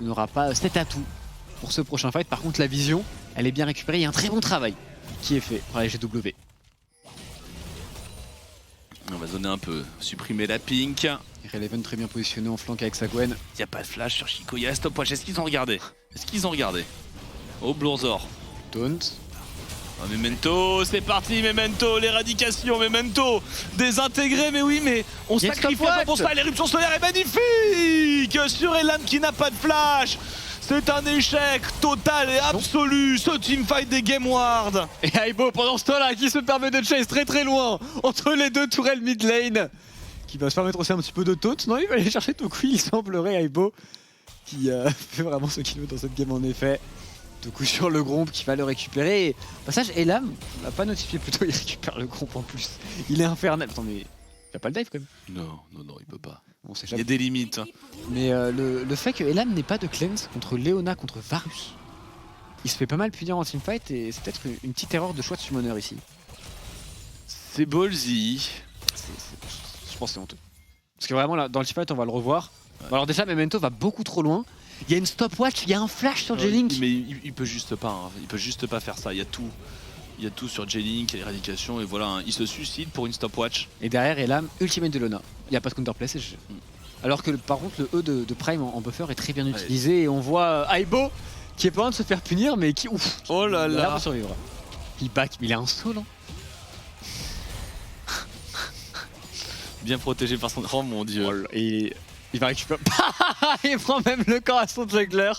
Speaker 2: On n'aura pas cet atout pour ce prochain fight. Par contre, la vision, elle est bien récupérée. Il y a un très bon travail qui est fait par les GW.
Speaker 1: On va zoner un peu, supprimer la pink.
Speaker 2: Irreleven très bien positionné en flanc avec sa Gwen.
Speaker 1: Il n'y a pas de flash sur Chico, il y a la stopwatch. Est-ce qu'ils ont regardé? Est-ce qu'ils ont regardé? Oh, Blourzor.
Speaker 2: Taunt.
Speaker 1: Oh, Memento, c'est parti, Memento, l'éradication, Memento, désintégré, mais oui, mais on sacrifie pour ça, l'éruption solaire est magnifique sur Elam qui n'a pas de flash. C'est un échec total et absolu, ce teamfight des Game Wars.
Speaker 2: Et Aibo pendant ce temps-là qui se permet de chase très très loin entre les deux tourelles mid lane. Qui va se permettre aussi un petit peu de taunt. Non, il va aller chercher Toku, il semblerait Aibo qui fait vraiment ce qu'il veut dans cette game en effet. Toku sur le Gromp qui va le récupérer. Passage, Elam, on l'a pas notifié plutôt, il récupère le Gromp en plus. Il est infernal. Attends, mais il a pas le dive quand même.
Speaker 1: Non, il peut pas.
Speaker 2: Bon,
Speaker 1: il y a des limites.
Speaker 2: Mais le fait que Elam n'ait pas de cleanse contre Leona, contre Varus, il se fait pas mal punir en teamfight et c'est peut-être une petite erreur de choix de summoner ici.
Speaker 1: C'est ballsy.
Speaker 2: Je pense que c'est honteux. Parce que vraiment, là, dans le teamfight, on va le revoir. Ouais. Alors déjà, Memento va beaucoup trop loin. Il y a une stopwatch, il y a un flash sur J-Link.
Speaker 1: Mais il peut juste pas, hein. Il peut juste pas faire ça. Il y a tout sur J-Link, l'éradication et voilà, hein. Il se suicide pour une stopwatch.
Speaker 2: Et derrière, Elam, ultimate de Leona. Il n'y a pas de counterplay. Alors que par contre, le E de Prime en buffer est très bien utilisé et on voit Aibo qui est pas loin de se faire punir, mais qui ouf.
Speaker 1: Oh là là.
Speaker 2: Il a l'air de survivre. Il back, mais il a un saut là.
Speaker 1: Bien protégé par son. Oh mon dieu.
Speaker 2: Oh, et il va récupérer. Il prend même le camp à son juggler.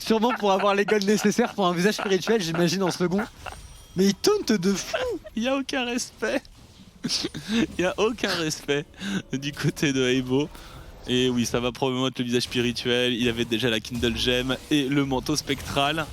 Speaker 2: Sûrement pour avoir les golds nécessaires pour un visage spirituel, j'imagine, en second. Mais il taunte de fou.
Speaker 1: Il n'y a aucun respect. Il n'y a aucun respect du côté de Aibo. Et oui, ça va probablement être le visage spirituel. Il avait déjà la Kindle Gem et le manteau spectral.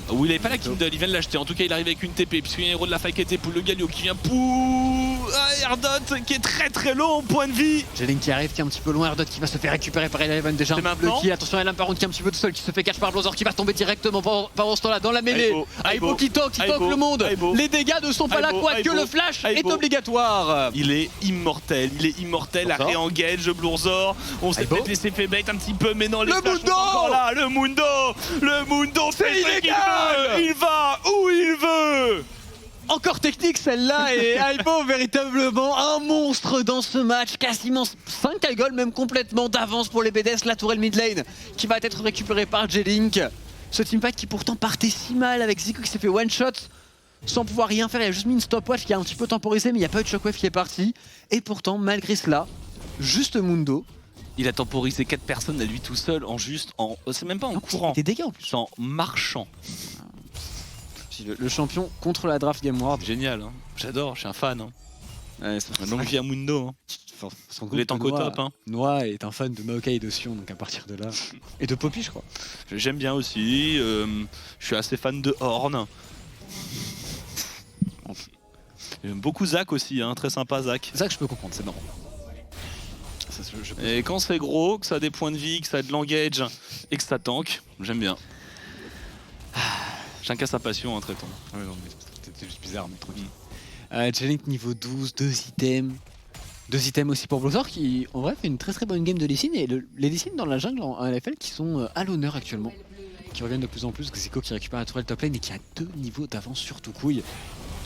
Speaker 1: Ou il avait pas la Kindle, il vient de l'acheter. En tout cas, il arrive avec une TP, puisqu'il y a un héros de la faille qui était pour le Galio qui vient pour Erdot qui est très très low en point de vie.
Speaker 2: J-Link qui arrive, qui est un petit peu loin. Erdot qui va se faire récupérer par Eleven déjà.
Speaker 1: Maintenant.
Speaker 2: Attention, Elam par contre qui est un petit peu tout seul, qui se fait catch par Blourzor qui va tomber directement pendant ce temps-là dans la mêlée. Aibo qui tank le monde. Les dégâts ne sont pas là, quoique le flash est obligatoire.
Speaker 1: Il est immortel, à réengage Blourzor. On s'est peut-être laissé fait bait un petit peu, mais non, les flashs sont encore là. Le Mundo, c'est illégal. Il va où il veut.
Speaker 2: Encore technique celle-là et Aibo véritablement un monstre dans ce match. Quasiment 5 high gold, même complètement d'avance pour les BDS. La tourelle mid lane qui va être récupérée par J-Link. Ce teamfight qui pourtant partait si mal avec Zico qui s'est fait one shot sans pouvoir rien faire. Il a juste mis une stopwatch qui a un petit peu temporisé, mais il n'y a pas eu de shockwave qui est parti. Et pourtant, malgré cela, juste Mundo.
Speaker 1: Il a temporisé 4 personnes à lui tout seul c'est même pas en courant.
Speaker 2: Des dégâts en plus.
Speaker 1: En marchant.
Speaker 2: Le champion contre la draft Game Ward.
Speaker 1: Génial, hein. J'adore, je suis un fan. Hein.
Speaker 2: Ouais,
Speaker 1: donc via Mundo. Hein. Il est en co-top. Hein.
Speaker 2: Noah est un fan de Maokai et de Sion, donc à partir de là. Et de Poppy, je crois.
Speaker 1: J'aime bien aussi. Je suis assez fan de Horn. J'aime beaucoup Zach aussi, hein. Très sympa Zach.
Speaker 2: Zach, je peux comprendre, c'est marrant.
Speaker 1: Et quand c'est gros, que ça a des points de vie, que ça a de l'engage et que ça tank, j'aime bien. Chacun sa passion, hein, traitons.
Speaker 2: Ouais, non, mais c'était juste bizarre, mais tranquille. J-Link niveau 12, 2 items. 2 items aussi pour Blourzor qui, en vrai, fait une très très bonne game de Lee Sin. Et les Lee Sin dans la jungle en LFL qui sont à l'honneur actuellement. Qui reviennent de plus en plus. Zico qui récupère la tourelle top lane et qui a 2 niveaux d'avance sur Toucouille.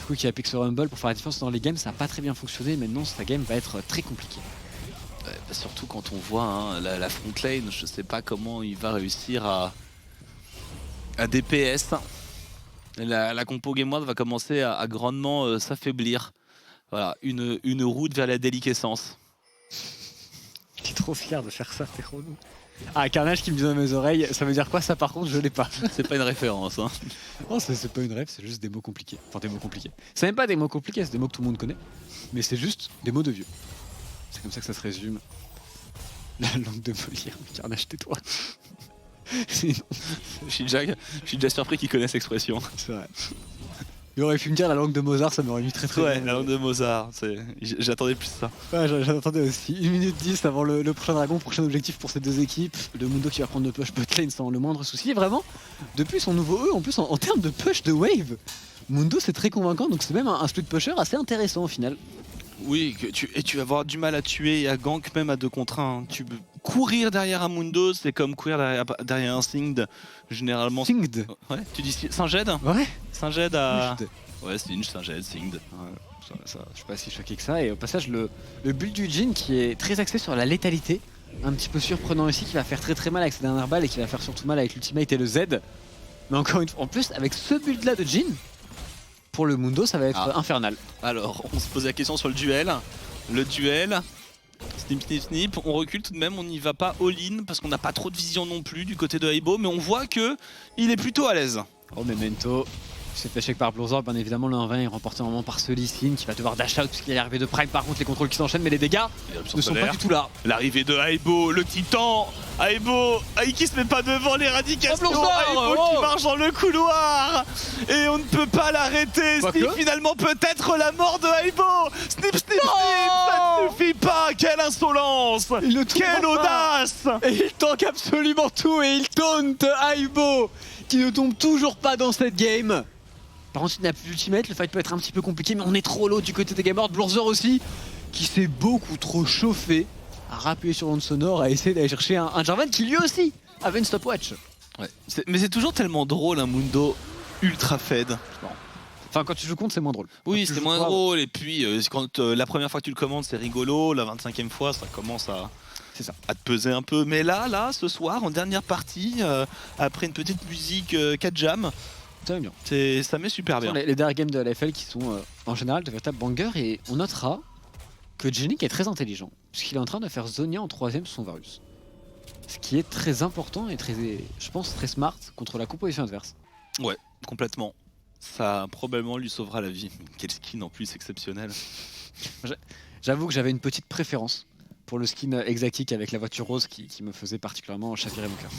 Speaker 2: Toucouille qui a pick sur Rumble pour faire la différence dans les games. Ça n'a pas très bien fonctionné. Maintenant, sa game va être très compliquée.
Speaker 1: Bah surtout quand on voit hein, la front lane, je sais pas comment il va réussir à DPS. La compo Game Ward va commencer à grandement s'affaiblir. Voilà, une route vers la déliquescence.
Speaker 2: J'étais trop fier de faire ça, t'es relou. Ah, Carnage qui me dit dans mes oreilles, ça veut dire quoi ça par contre? Je l'ai pas.
Speaker 1: C'est pas une référence. Hein.
Speaker 2: Non, c'est pas une rêve, c'est juste des mots compliqués. Enfin, des mots compliqués. C'est même pas des mots compliqués, c'est des mots que tout le monde connaît. Mais c'est juste des mots de vieux. C'est comme ça que ça se résume. La langue de Molière, mais Carnage, tais-toi.
Speaker 1: Je suis déjà surpris qu'ils connaissent l'expression.
Speaker 2: C'est vrai. Il aurait pu me dire la langue de Mozart, ça m'aurait mis très très
Speaker 1: Ouais,
Speaker 2: bien.
Speaker 1: la langue de Mozart, j'attendais plus ça.
Speaker 2: Ouais, j'attendais aussi. 1 minute 10 avant le prochain dragon, prochain objectif pour ces deux équipes. Le Mundo qui va prendre le push botlane sans le moindre souci. Et vraiment, depuis son nouveau E, en plus en termes de push de wave, Mundo c'est très convaincant, donc c'est même un split pusher assez intéressant au final.
Speaker 1: Oui, et tu vas avoir du mal à tuer et à gank même à 2 contre 1. Tu peux courir derrière un Mundo, c'est comme courir derrière un Singed. Généralement.
Speaker 2: Singed.
Speaker 1: Ouais, tu dis Singed.
Speaker 2: Ouais.
Speaker 1: Singed à. Ouais, Singed, Singed.
Speaker 2: Ouais, ça, je suis pas si choqué que ça. Et au passage, le build du Jhin qui est très axé sur la létalité, un petit peu surprenant aussi, qui va faire très très mal avec ses dernières balles et qui va faire surtout mal avec l'ultimate et le Z. Mais encore une fois, en plus, avec ce build là de Jhin, pour le Mundo, ça va être infernal.
Speaker 1: Alors, on se pose la question sur le duel. Le duel, snip, snip, snip. On recule tout de même, on n'y va pas all-in parce qu'on n'a pas trop de vision non plus du côté de Aibo, mais on voit que il est plutôt à l'aise.
Speaker 2: Oh, Memento. C'est fait check par Bloodzor, bien évidemment le 1-20 est remporté normalement par ce Lee Sin qui va devoir dash out puisqu'il est arrivé de Prime. Par contre les contrôles qui s'enchaînent mais les dégâts ne sont pas du tout là.
Speaker 1: L'arrivée de Aibo, le titan. Aibo, qui se met pas devant l'éradication. Aibo qui marche dans le couloir et on ne peut pas l'arrêter. Snip finalement peut-être la mort de Aibo. Snip, snip, snip, ça ne suffit pas. Quelle insolence, quelle audace.
Speaker 2: Et il tank absolument tout et il taunt Aibo qui ne tombe toujours pas dans cette game. Par contre, il n'a plus d'ultimate, le fight peut être un petit peu compliqué, mais on est trop low du côté des Game Lords. Bloodzor aussi, qui s'est beaucoup trop chauffé, à rappuyer sur l'onde sonore, à essayer d'aller chercher un Jarvan qui lui aussi avait une stopwatch.
Speaker 1: Ouais. Mais c'est toujours tellement drôle un Mundo ultra fed.
Speaker 2: Bon. Enfin, quand tu joues contre, c'est moins drôle.
Speaker 1: Oui, c'est moins drôle, et puis quand la première fois que tu le commandes, c'est rigolo, la 25e fois, ça commence à te peser un peu. Mais là, ce soir, en dernière partie, après une petite musique 4 jam, ça met super bien.
Speaker 2: Les dernières games de la LFL qui sont en général de véritables bangers, et on notera que Genic est très intelligent, puisqu'il est en train de faire Zhonya en 3ème sur son Varus. Ce qui est très important et très, je pense, très smart contre la composition adverse.
Speaker 1: Ouais, complètement. Ça probablement lui sauvera la vie. Quel skin en plus exceptionnel.
Speaker 2: J'avoue que j'avais une petite préférence pour le skin Exatic avec la voiture rose qui me faisait particulièrement chavirer mon cœur.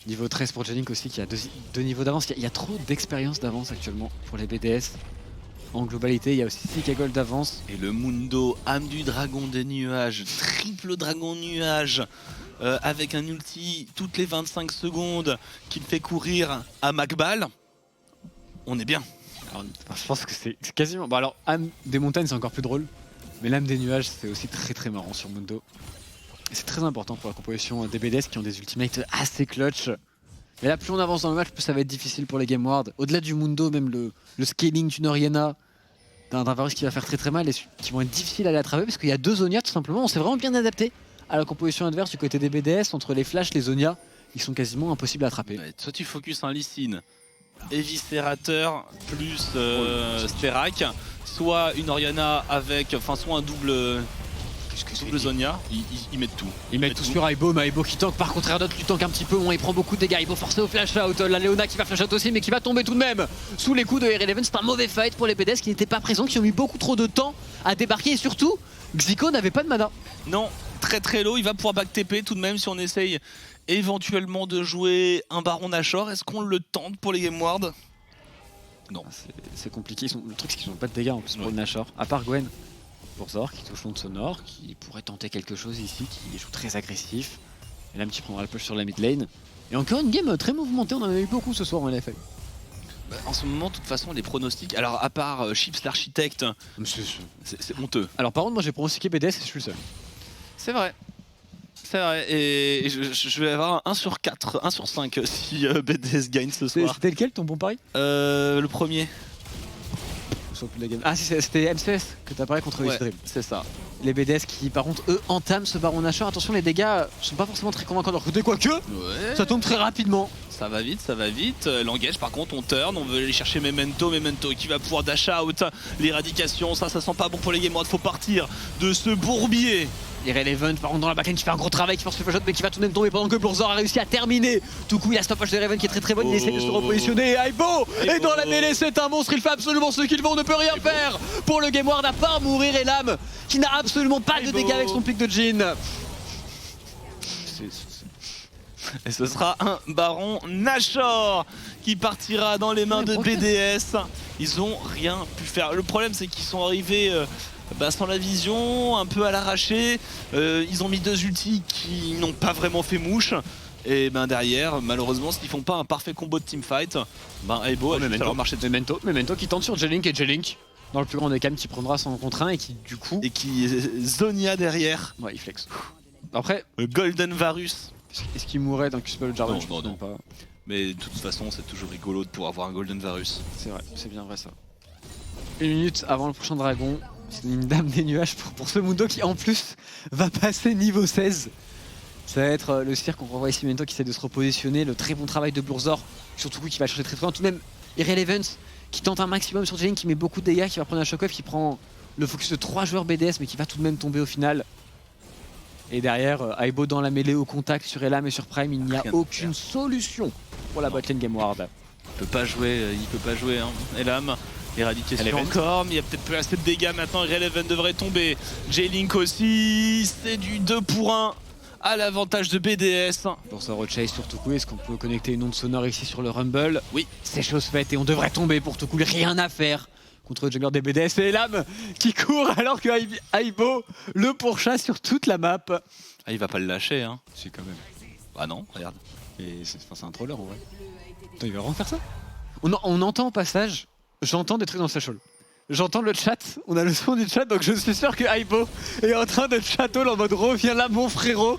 Speaker 2: Niveau 13 pour Genic aussi qui a deux niveaux d'avance. Il y a trop d'expérience d'avance actuellement pour les BDS. En globalité, il y a aussi 6 gold d'avance.
Speaker 1: Et le Mundo, âme du dragon des nuages, triple dragon nuage, avec un ulti toutes les 25 secondes qui le fait courir à Macbal. On est bien.
Speaker 2: Alors, je pense que c'est quasiment... Bon alors, âme des montagnes c'est encore plus drôle. Mais l'âme des nuages c'est aussi très très marrant sur Mundo. C'est très important pour la composition des BDS qui ont des ultimates assez clutch. Mais là, plus on avance dans le match, plus ça va être difficile pour les Game Ward. Au-delà du Mundo, même le scaling d'une Oriana, d'un Varus qui va faire très très mal et qui vont être difficiles à aller attraper parce qu'il y a 2 Zhonya tout simplement. On s'est vraiment bien adapté à la composition adverse du côté des BDS. Entre les flashs, les Zhonya, ils sont quasiment impossibles à attraper.
Speaker 1: Ouais, soit tu focus un Lee Sin, Éviscérateur plus Sterak, soit une Oriana avec, enfin soit un double Zhonya, ils mettent tout.
Speaker 2: Ils mettent tout sur Aibo, mais Aibo qui tank. Par contre, Erdot lui tank un petit peu, il prend beaucoup de dégâts. Aibo forcé au flash out. La Leona qui va flash out aussi, mais qui va tomber tout de même sous les coups de R11. C'est un mauvais fight pour les BDS qui n'étaient pas présents, qui ont mis beaucoup trop de temps à débarquer. Et surtout, Xico n'avait pas de mana.
Speaker 1: Non, très très low. Il va pouvoir back TP tout de même si on essaye éventuellement de jouer un Baron Nashor. Est-ce qu'on le tente pour les Game Ward? Non.
Speaker 2: C'est compliqué. Le truc, c'est qu'ils n'ont pas de dégâts en plus pour le Nashor. À part Gwen. Bloodzor qui touche l'onde sonore, qui pourrait tenter quelque chose ici, qui joue très agressif. Et là, qui prendra le push sur la mid lane. Et encore une game très mouvementée, on en a eu beaucoup ce soir en LFL.
Speaker 1: Bah, en ce moment, de toute façon, les pronostics, alors à part Chips l'architecte, c'est honteux.
Speaker 2: Alors par contre, moi j'ai pronostiqué BDS et je suis le seul.
Speaker 1: C'est vrai. C'est vrai, et je vais avoir un 1 sur 4, 1 sur 5 si BDS gagne ce soir.
Speaker 2: C'était lequel ton bon pari?
Speaker 1: Le premier.
Speaker 2: Ah si, c'était MCS que t'as parlé contre Lucid Dream.
Speaker 1: C'est ça.
Speaker 2: Les BDS qui par contre eux entament ce Baron Nashor. Attention, les dégâts sont pas forcément très convaincants de leur côté, quoique ça tombe très rapidement.
Speaker 1: Ça va vite, ça va vite. L'engage par contre on turn, on veut aller chercher Memento qui va pouvoir dash out. L'éradication, ça sent pas bon pour les Game Ward, faut partir de ce bourbier.
Speaker 2: Irrelevant par contre dans la backlane qui fait un gros travail, qui force le flash out mais qui va tout de même tomber pendant que Bloodzor a réussi à terminer. Tout coup il y a stoppage de Irrelevant qui est très très bonne, il essaie de se repositionner. Aibo est dans la mêlée, c'est un monstre, il fait absolument ce qu'il veut, on ne peut rien faire pour le Game Ward à part mourir. Et l'âme qui n'a absolument pas de dégâts avec son pic de Jhin.
Speaker 1: Et ce sera un Baron Nashor qui partira dans les mains de BDS. Ils ont rien pu faire. Le problème, c'est qu'ils sont arrivés sans la vision, un peu à l'arraché. Ils ont mis 2 ultis qui n'ont pas vraiment fait mouche. Et derrière, malheureusement, s'ils font pas un parfait combo de teamfight, Aibo a juste alors marché de
Speaker 2: Memento qui tente sur J-Link et J-Link dans le plus grand des calmes qui prendra son contre 1 et qui du coup...
Speaker 1: Et qui Zonia derrière.
Speaker 2: Ouais, il flex. Après...
Speaker 1: Golden Varus.
Speaker 2: Est-ce qu'il mourrait d'un Q-Spell Jarvan?
Speaker 1: Non. Pas. Mais de toute façon, c'est toujours rigolo de pouvoir avoir un Golden Varus.
Speaker 2: C'est vrai, c'est bien vrai ça. 1 minute avant le prochain dragon. C'est une dame des nuages pour ce Mundo qui en plus va passer niveau 16. Ça va être le cirque, on revoit ici Memento qui essaie de se repositionner, le très bon travail de Blurzor, surtout qui va chercher très loin. Tout de même, Irrelevance qui tente un maximum sur J-Link, qui met beaucoup de dégâts, qui va prendre un shock-off, qui prend le focus de 3 joueurs BDS mais qui va tout de même tomber au final. Et derrière, Aibo dans la mêlée au contact sur Elam et sur Prime, il n'y a aucune solution pour la botlane Game Ward.
Speaker 1: Il peut pas jouer, hein. Elam. Éradication encore, mais il y a peut-être plus assez de dégâts maintenant. Irrelevant devrait tomber. J-Link aussi, c'est du 2 pour 1 à l'avantage de BDS.
Speaker 2: Pour ce Roadchase sur Toukou, est-ce qu'on peut connecter une onde sonore ici sur le Rumble?
Speaker 1: Oui,
Speaker 2: c'est chose faite et on devrait tomber pour Toukou, rien à faire contre le jungler des BDS et Elam qui court alors que Aibo le pourchasse sur toute la map.
Speaker 1: Ah, il va pas le lâcher, hein.
Speaker 2: Si, quand même.
Speaker 1: Ah non, regarde.
Speaker 2: C'est un troller en vrai. Attends, il va vraiment faire ça? On entend au passage, j'entends des trucs dans le Sachol. J'entends le chat, on a le son du chat, donc je suis sûr que Aibo est en train de chatol en mode reviens là mon frérot,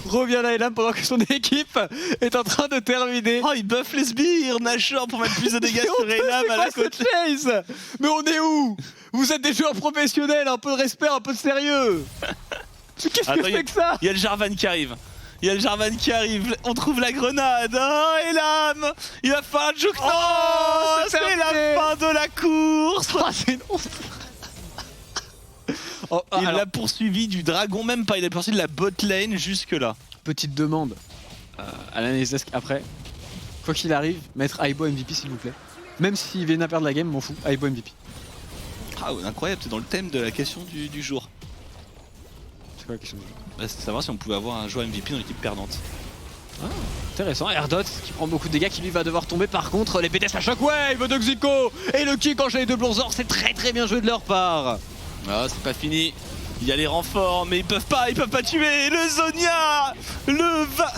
Speaker 2: reviens là Elam, pendant que son équipe est en train de terminer.
Speaker 1: Oh, il buff les sbires, Nashor pour mettre plus de dégâts sur Elam à la côte.
Speaker 2: Chase, mais on est où? Vous êtes des joueurs professionnels, un peu de respect, un peu de sérieux. Qu'est-ce que c'est que ça?
Speaker 1: Il y a le Jarvan qui arrive. On trouve la grenade. Oh, Elam, il va falloir juke. Oh, c'est la fin de la course.
Speaker 2: Oh, c'est une honte.
Speaker 1: Il l'a poursuivi du dragon, même pas, il a poursuivi de la bot lane jusque là.
Speaker 2: Petite demande à l'analyse après. Quoi qu'il arrive, mettre Aibo MVP s'il vous plaît. Même s'il vient à perdre la game, m'en fous, Aibo MVP.
Speaker 1: Ah ouais, incroyable, c'est dans le thème de la question du jour.
Speaker 2: C'est quoi la question du jour?
Speaker 1: C'est de savoir si on pouvait avoir un joueur MVP dans l'équipe perdante.
Speaker 2: Ah, intéressant. Erdot qui prend beaucoup de dégâts, qui lui va devoir tomber. Par contre, les BDS à shockwave de Xico et le kick enchaîné de Blurzor, c'est très bien joué de leur part.
Speaker 1: Ah, c'est pas fini. Il y a les renforts, mais ils peuvent pas tuer le Zonia.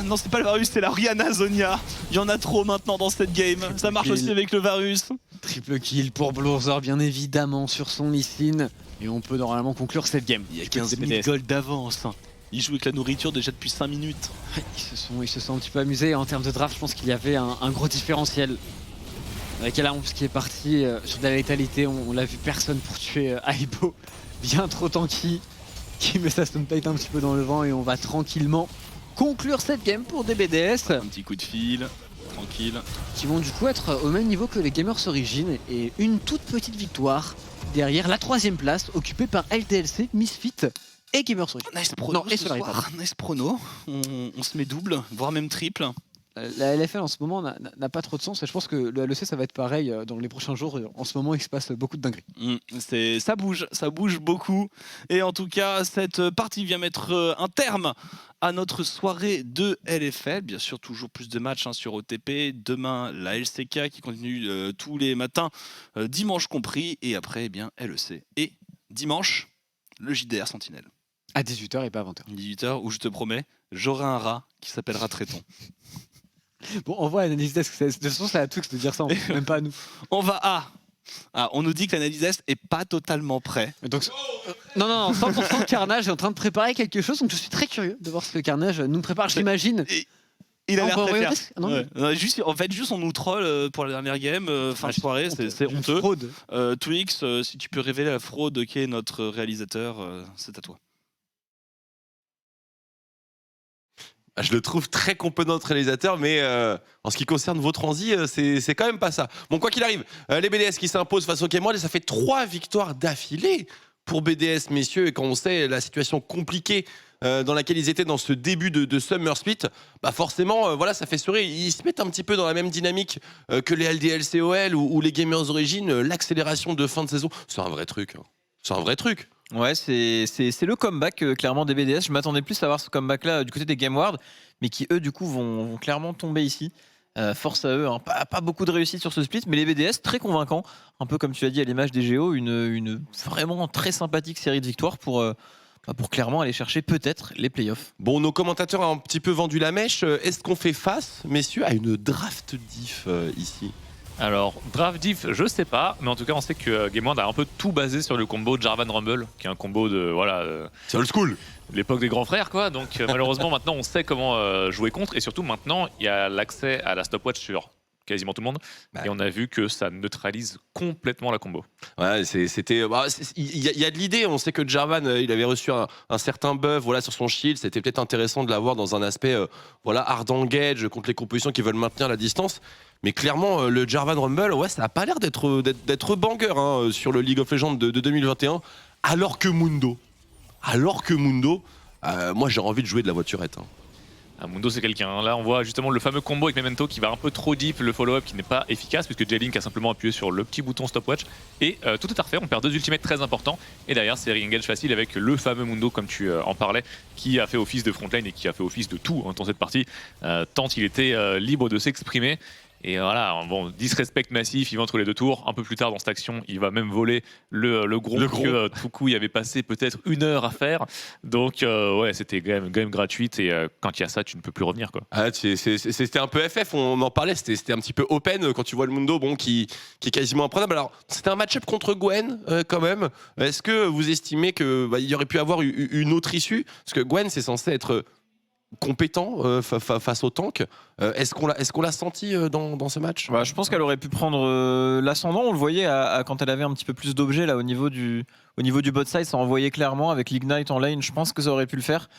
Speaker 1: Non, c'est pas le Varus, c'est la Rihanna Zonia. Il y en a trop maintenant dans cette game. Ça marche aussi avec le Varus.
Speaker 2: Triple kill pour Blurzor, bien évidemment, sur son Lee Sin. Et on peut normalement conclure cette game.
Speaker 1: Il y a 15 000 gold d'avance. Il joue avec la nourriture déjà depuis 5 minutes.
Speaker 2: Ils se sont un petit peu amusés. En termes de draft, je pense qu'il y avait un gros différentiel. Avec Elam qui est parti sur de la létalité, on l'a vu personne pour tuer Aibo. Bien trop tanky, qui met sa stunplate un petit peu dans le vent et on va tranquillement conclure cette game pour des BDS.
Speaker 1: Un petit coup de fil, tranquille.
Speaker 2: Qui vont du coup être au même niveau que les Gamers Origin et une toute petite victoire derrière la 3ème place occupée par LTLC, Misfit et Gamers Origin.
Speaker 1: Nice prono, nice prono. On se met double, voire même triple.
Speaker 2: La LFL en ce moment n'a pas trop de sens et je pense que le LEC ça va être pareil dans les prochains jours. En ce moment il se passe beaucoup de dingueries.
Speaker 1: Ça bouge beaucoup et en tout cas cette partie vient mettre un terme à notre soirée de LFL. Bien sûr toujours plus de matchs sur OTP, demain la LCK qui continue tous les matins, dimanche compris, et après eh bien LEC et dimanche le JDR Sentinelle.
Speaker 2: À 18h et pas à 20h.
Speaker 1: 18h où je te promets, j'aurai un rat qui s'appellera Tréton.
Speaker 2: Bon, on voit l'analyse desk, de toute façon c'est à Twix de dire ça, même pas à nous.
Speaker 1: On va à... on nous dit que l'analyse desk est pas totalement prêt.
Speaker 2: Donc, non, 100% Carnage est en train de préparer quelque chose, donc je suis très curieux de voir ce que Carnage nous prépare, j'imagine.
Speaker 1: Il a l'air très fier. Ouais. Juste on nous troll pour la dernière game, fin de soirée, c'est honteux.
Speaker 2: Fraude.
Speaker 1: Twix, si tu peux révéler la fraude qui est notre réalisateur, c'est à toi.
Speaker 3: Je le trouve très compétent notre réalisateur, mais en ce qui concerne vos transis, c'est quand même pas ça. Bon, quoi qu'il arrive, les BDS qui s'imposent face au Game, et ça fait 3 victoires d'affilée pour BDS, messieurs, et quand on sait la situation compliquée dans laquelle ils étaient dans ce début de Summer Split, bah forcément, voilà, ça fait sourire. Ils se mettent un petit peu dans la même dynamique que les LDLCOL ou les Gamers Origin, l'accélération de fin de saison. C'est un vrai truc. Hein. C'est un vrai truc.
Speaker 4: Ouais, c'est le comeback clairement des BDS. Je m'attendais plus à voir ce comeback là du côté des Game Ward, mais qui eux du coup vont clairement tomber ici. Force à eux, hein. Pas beaucoup de réussite sur ce split, mais les BDS très convaincants, un peu comme tu l'as dit à l'image des Géos, une vraiment très sympathique série de victoires pour clairement aller chercher peut-être les playoffs.
Speaker 3: Bon, nos commentateurs ont un petit peu vendu la mèche. Est-ce qu'on fait face, messieurs, à une draft diff ici?
Speaker 5: Alors, draft diff, je sais pas, mais en tout cas, on sait que Game One a un peu tout basé sur le combo Jarvan Rumble, qui est un combo de
Speaker 3: C'est old school.
Speaker 5: l'époque des grands frères, quoi. Donc, malheureusement, maintenant, on sait comment jouer contre, et surtout, maintenant, il y a l'accès à la stopwatch sur quasiment tout le monde, et on a vu que ça neutralise complètement la combo.
Speaker 3: Ouais, il y a de l'idée. On sait que Jarvan, il avait reçu un certain buff, voilà, sur son shield. C'était peut-être intéressant de l'avoir dans un aspect, hard engage contre les compositions qui veulent maintenir la distance. Mais clairement, le Jarvan Rumble, ouais, ça n'a pas l'air d'être banger hein, sur le League of Legends de 2021. Alors que Mundo, moi j'ai envie de jouer de la voiturette. Hein.
Speaker 5: Mundo c'est quelqu'un, là on voit justement le fameux combo avec Memento qui va un peu trop deep, le follow-up qui n'est pas efficace puisque J-Link a simplement appuyé sur le petit bouton stopwatch et tout est à refaire, on perd 2 ultimates très importants et derrière c'est re-engage facile avec le fameux Mundo comme tu en parlais qui a fait office de frontline et qui a fait office de tout dans cette partie tant il était libre de s'exprimer. Et voilà, bon, disrespect massif, il va entre les deux tours. Un peu plus tard dans cette action, il va même voler le gros que Tuku y avait passé peut-être 1 heure à faire. Donc ouais, c'était quand même gratuite et quand il y a ça, tu ne peux plus revenir quoi.
Speaker 3: Ah, c'était un peu FF, on en parlait, c'était un petit peu open quand tu vois le Mundo qui est quasiment imprenable. Alors c'était un match-up contre Gwen quand même. Est-ce que vous estimez qu'il y aurait pu avoir une autre issue? Parce que Gwen c'est censé être compétent face au tank. Est-ce qu'on l'a senti dans ce match?
Speaker 4: Je pense qu'elle aurait pu prendre l'ascendant. On le voyait quand elle avait un petit peu plus d'objets là au niveau du bot side, ça envoyait clairement avec l'Ignite en lane. Je pense que ça aurait pu le faire.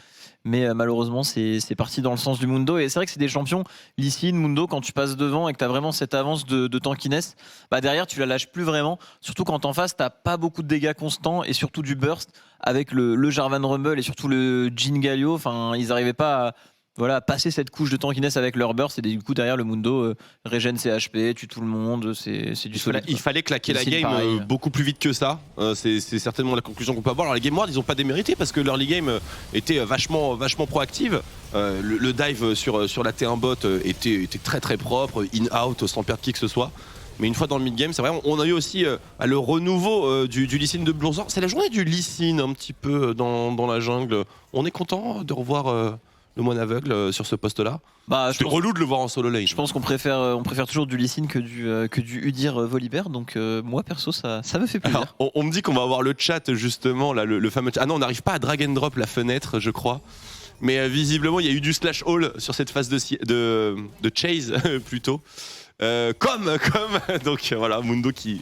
Speaker 4: Mais malheureusement, c'est parti dans le sens du Mundo. Et c'est vrai que c'est des champions, Lee Sin, Mundo, quand tu passes devant et que tu as vraiment cette avance de tankiness, derrière, tu la lâches plus vraiment. Surtout quand en face, tu n'as pas beaucoup de dégâts constants et surtout du burst avec le Jarvan Rumble et surtout le Jhin Galio. Enfin, ils n'arrivaient pas à passer cette couche de tankiness avec leur burst. Et du coup, derrière, le Mundo régène ses HP, tue tout le monde. C'est du solide.
Speaker 3: Il fallait claquer la game beaucoup plus vite que ça. C'est certainement la conclusion qu'on peut avoir. Alors, les Game Ward, ils n'ont pas démérité parce que l'early game était vachement proactive. Le dive sur la T1 bot était très très propre, in-out, sans perdre qui que ce soit. Mais une fois dans le mid-game, c'est vrai, on a eu aussi le renouveau du Lee Sin de Blonzor. C'est la journée du Lee Sin un petit peu dans la jungle. On est content de revoir le moine aveugle sur ce poste-là. C'était relou de le voir en solo lane.
Speaker 4: Je pense qu'on préfère toujours du Lee Sin que du Udyr Volibear. Donc moi perso, ça me fait plaisir.
Speaker 3: Alors, on me dit qu'on va avoir le chat justement, là, le fameux chat. Ah non, on n'arrive pas à drag and drop la fenêtre, je crois. Mais visiblement, il y a eu du slash all sur cette phase de chase plutôt. Donc voilà, Mundo qui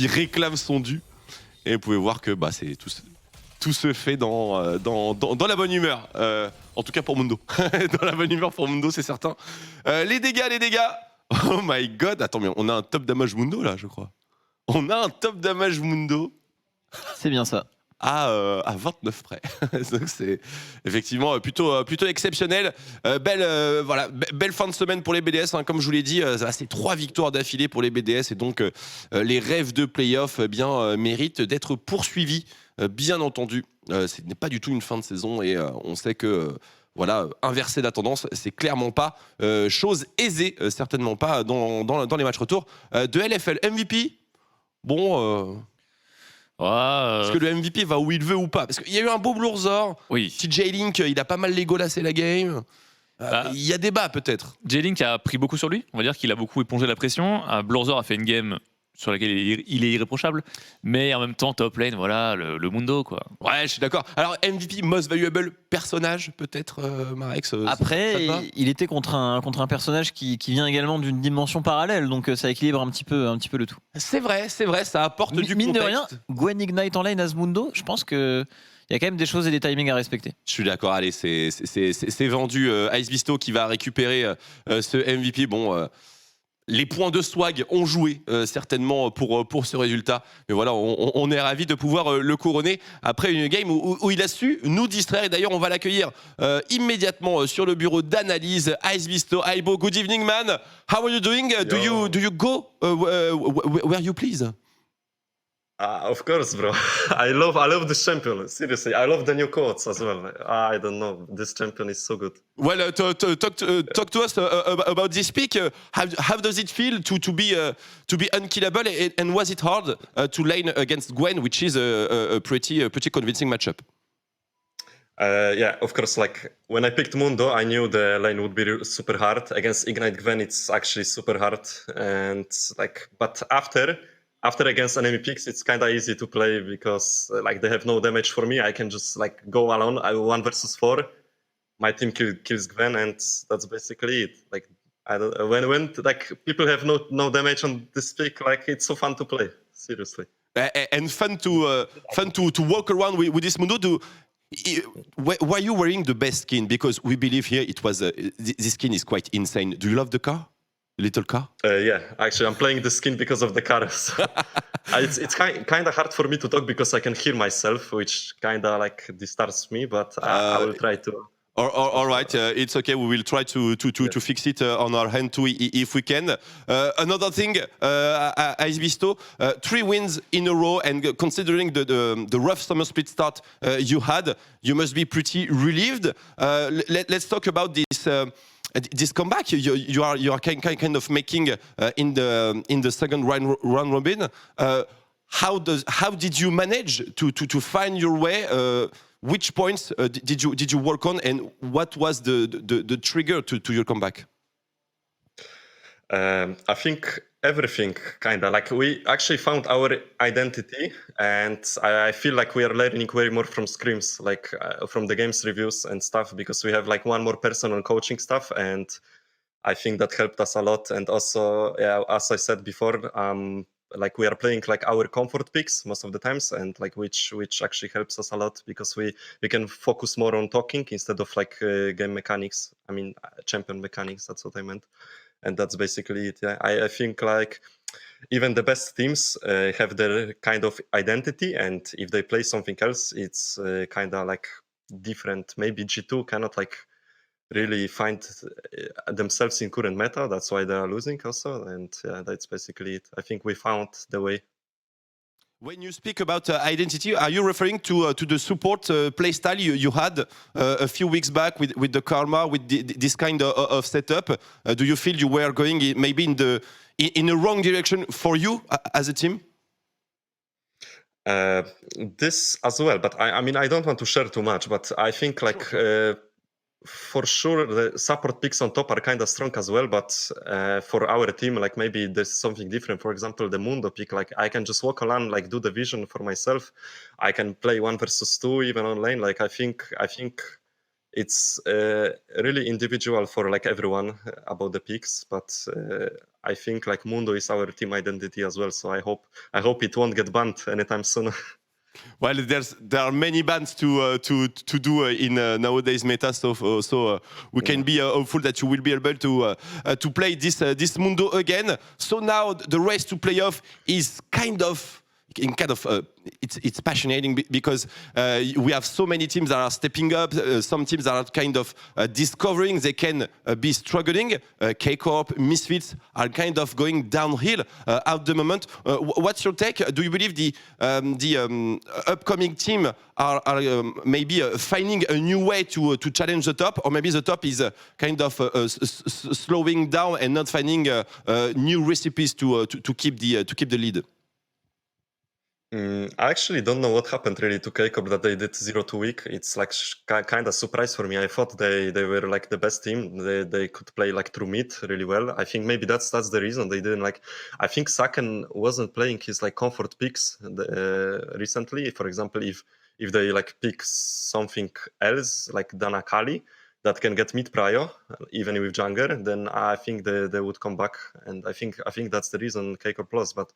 Speaker 3: réclame son dû. Et vous pouvez voir que c'est tout se fait dans la bonne humeur. En tout cas pour Mundo. Dans la bonne humeur pour Mundo, c'est certain. Les dégâts. Oh my god. Attends, mais on a un top damage Mundo là, je crois. On a un top damage Mundo.
Speaker 4: C'est bien ça.
Speaker 3: À 29 près. Donc c'est effectivement plutôt exceptionnel. Belle fin de semaine pour les BDS. Hein. Comme je vous l'ai dit, c'est 3 victoires d'affilée pour les BDS et donc les rêves de playoff méritent d'être poursuivis, bien entendu. Ce n'est pas du tout une fin de saison et on sait que inverser la tendance, c'est clairement pas chose aisée, certainement pas dans les matchs retour de LFL. MVP, est-ce que le MVP va où il veut ou pas? Parce qu'il y a eu un beau Bloorzor.
Speaker 5: Oui.
Speaker 3: Si J-Link, il a pas mal légolassé la game. Il y a débat peut-être.
Speaker 5: J-Link a pris beaucoup sur lui. On va dire qu'il a beaucoup épongé la pression. Bloorzor a fait une game sur laquelle il est irréprochable. Mais en même temps, top lane, voilà, le Mundo, quoi.
Speaker 3: Ouais, je suis d'accord. Alors, MVP, most valuable personnage, peut-être, Marex.
Speaker 4: Après, il était contre un personnage qui vient également d'une dimension parallèle, donc ça équilibre un petit peu le tout.
Speaker 3: C'est vrai, ça apporte du
Speaker 4: mine
Speaker 3: contexte.
Speaker 4: de rien, Gwen Ignite en lane as Mundo, je pense que il y a quand même des choses et des timings à respecter.
Speaker 3: Je suis d'accord, allez, c'est vendu. Ice Visto qui va récupérer ce MVP. Les points de swag ont joué certainement pour ce résultat. Mais voilà, on est ravis de pouvoir le couronner après une game où il a su nous distraire. Et d'ailleurs, on va l'accueillir immédiatement sur le bureau d'analyse. Ice Visto, Aibo, good evening man. How are you doing? Do you go where you please?
Speaker 6: Of course, bro. I love this champion. Seriously, I love the new quotes as well. I don't know. This champion is so good.
Speaker 3: Well, talk to us about this pick. How does it feel to be unkillable, and was it hard to lane against Gwen, which is a pretty convincing matchup?
Speaker 6: Yeah, of course. Like when I picked Mundo, I knew the lane would be super hard. Against Ignite Gwen, it's actually super hard. And like, but after against enemy picks, it's kind of easy to play because like they have no damage for me. I can just like go alone. 1 versus 4. My team kills Gwen, and that's basically it. Like I don't, when like people have no damage on this pick, like it's so fun to play. Seriously.
Speaker 3: And fun to walk around with this Mundo. Were you wearing the best skin? Because we believe here it was this skin is quite insane. Do you love the car, the little car?
Speaker 6: Yeah, actually, I'm playing the skin because of the car. So it's kind of hard for me to talk because I can hear myself, which kind of like disturbs me. But I will try to.
Speaker 3: All right, it's okay. We will try to fix it on our hand too, if we can. Another thing, Icebeast, 3 wins in a row, and considering the rough summer split start you had, you must be pretty relieved. Let's talk about this comeback you are kind of making in the second round robin. How did you manage to find your way? Which points did you work on, and what was the trigger to your comeback?
Speaker 6: I think everything, kind of like we actually found our identity, and I feel like we are learning way more from scrims, like from the games reviews and stuff, because we have like one more person on coaching stuff, and I think that helped us a lot. And also, yeah, as I said before, like we are playing like our comfort picks most of the times, and like which actually helps us a lot because we can focus more on talking instead of like game mechanics. I mean, champion mechanics. That's what I meant, and that's basically it. Yeah, I think like even the best teams have their kind of identity, and if they play something else, it's kind of like different. Maybe G2 cannot like really find themselves in current meta. That's why they are losing also, and yeah, that's basically it. I think we found the way.
Speaker 3: When you speak about identity, are you referring to the support playstyle you had a few weeks back with the Karma, with this kind of setup? Do you feel you were going maybe in the wrong direction for you as a team?
Speaker 6: This as well, but I mean I don't want to share too much, but I think like for sure the support picks on top are kind of strong as well, but for our team, like maybe there's something different. For example, the Mundo pick, like I can just walk along, like do the vision for myself. I can play 1 versus 2 even on lane. Like I think it's really individual for like everyone about the picks, but I think like Mundo is our team identity as well. So I hope it won't get banned anytime soon.
Speaker 3: Well, there are many bans to do in nowadays meta, so we can be hopeful that you will be able to play this Mundo again. So now the race to playoff is it's passionating because we have so many teams that are stepping up, some teams that are kind of discovering they can be struggling. K-Corp, Misfits are kind of going downhill at the moment. What's your take? Do you believe the upcoming team are maybe finding a new way to challenge the top, or maybe the top is kind of slowing down and not finding new recipes to keep the lead?
Speaker 6: I actually don't know what happened really to K-Corp that they did 0-2 week. It's like kind of surprise for me. I thought they were like the best team. They could play like through mid really well. I think maybe that's the reason they didn't like. I think Saken wasn't playing his like comfort picks recently. For example, if they like pick something else like Danakali that can get mid prio even with Jungler, then I think they would come back, and I think that's the reason K-Corp lost. But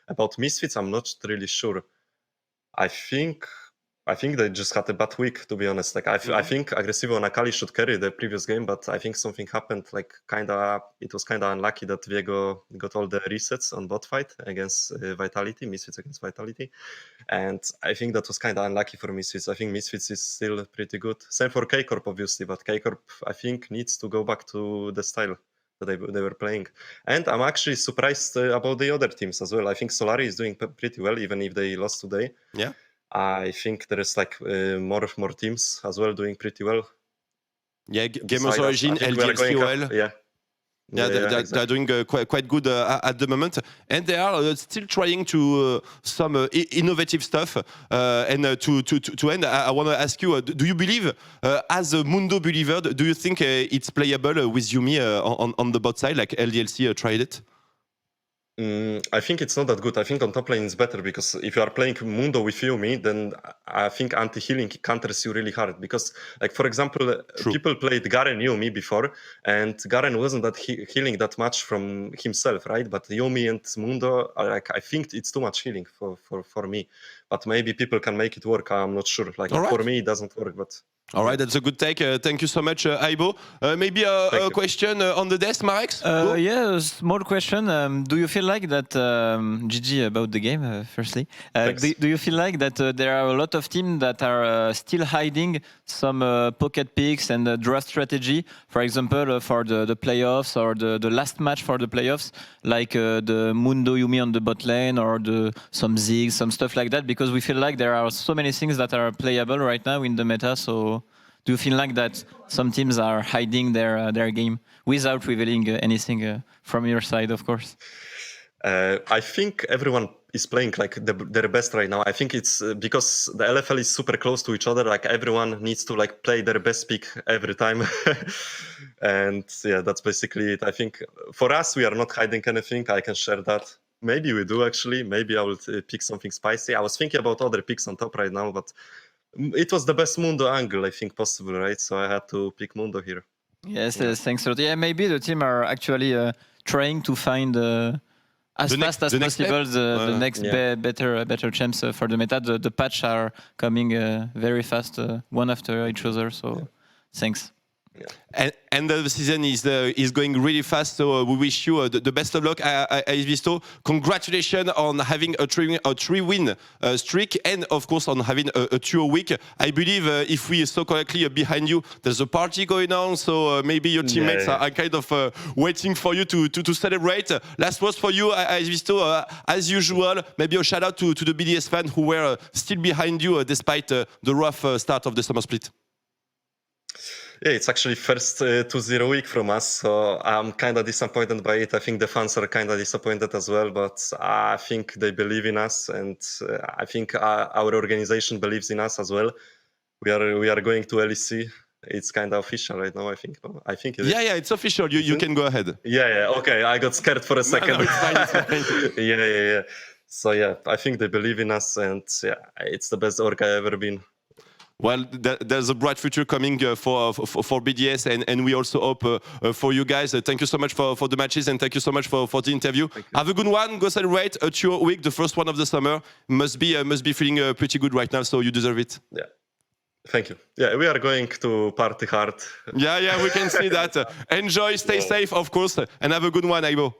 Speaker 6: about Misfits, I'm not really sure. I think they just had a bad week, to be honest. Like I think Aggressivo and Akali should carry the previous game, but I think something happened. Like it was kind of unlucky that Viego got all the resets on bot fight against Vitality, Misfits against Vitality, and I think that was kind of unlucky for Misfits. I think Misfits is still pretty good. Same for K-Corp, obviously, but K-Corp I think needs to go back to the style that they were playing. And I'm actually surprised about the other teams as well. I think Solari is doing pretty well, even if they lost today.
Speaker 3: Yeah.
Speaker 6: I think there is like more teams as well doing pretty well.
Speaker 3: Yeah, Gamers
Speaker 6: Beside us.
Speaker 3: Origin,
Speaker 6: I think we are going
Speaker 3: LDLC,
Speaker 6: up.
Speaker 3: OL. Yeah, they're
Speaker 6: exactly.
Speaker 3: doing quite good at the moment, and they are still trying to some innovative stuff. And to end, I want to ask you: do you believe, as a Mundo believer, do you think it's playable with Yuumi on the bot side, like LDLC tried it?
Speaker 6: I think it's not that good. I think on top lane is better because if you are playing Mundo with Yuumi, then I think anti-healing counters you really hard. Because, like for example, people played Garen Yuumi before, and Garen wasn't that healing that much from himself, right? But Yuumi and Mundo, I think it's too much healing for me. But maybe people can make it work. I'm not sure. Like for me, it doesn't work. But
Speaker 3: all right, that's a good take. Thank you so much, Aibo. Maybe a question on the desk, Marek?
Speaker 4: Yeah, a small question. Do you feel like that, GG about the game, firstly, do you feel like that there are a lot of teams that are still hiding some pocket picks and draft strategy, for example, for the playoffs or the last match for the playoffs, like the Mundo Yuumi on the bot lane or some Ziggs, some stuff like that, because we feel like there are so many things that are playable right now in the meta, so... Do you feel like that some teams are hiding their game without revealing anything from your side, of course?
Speaker 6: I think everyone is playing like their best right now. I think it's because the LFL is super close to each other. Like everyone needs to like play their best pick every time. And yeah, that's basically it. I think for us, we are not hiding anything. I can share that. Maybe we do actually. Maybe I will pick something spicy. I was thinking about other picks on top right now, but it was the best Mundo angle, I think, possible, right? So I had to pick Mundo here.
Speaker 4: Yes, thanks a lot. Yeah, maybe the team are actually trying to find as fast as possible the next better champs for the meta. The patch are coming very fast, one after each other. So thanks.
Speaker 3: Yeah. And the season is going really fast, so we wish you the best of luck, Aizvisto. Congratulations on having a three-win streak, and of course on having a 2 week. I believe, if we saw correctly behind you, there's a party going on, so maybe your teammates are kind of waiting for you to celebrate. Last words for you, Aizvisto, as usual. Maybe a shout out to the BDS fans who were still behind you despite the rough start of the summer split.
Speaker 6: Yeah, it's actually first 2-0 week from us, so I'm kind of disappointed by it. I think the fans are kind of disappointed as well, but I think they believe in us, and I think our organization believes in us as well. We are going to LEC. It's kind of official right now, I think. I think it is.
Speaker 3: Yeah, it's official. You can go ahead.
Speaker 6: Yeah. Okay, I got scared for a second.
Speaker 3: No, it's fine.
Speaker 6: Yeah. So yeah, I think they believe in us, and yeah, it's the best org I've ever been.
Speaker 3: Well, there's a bright future coming for BDS, and we also hope for you guys. Thank you so much for the matches, and thank you so much for the interview. Have a good one. Go celebrate a 2 week, the first one of the summer. Must be feeling pretty good right now, so you deserve it.
Speaker 6: Yeah. Thank you. Yeah, we are going to party hard.
Speaker 3: Yeah, we can see that. Enjoy, stay safe, of course, and have a good one, Aibo.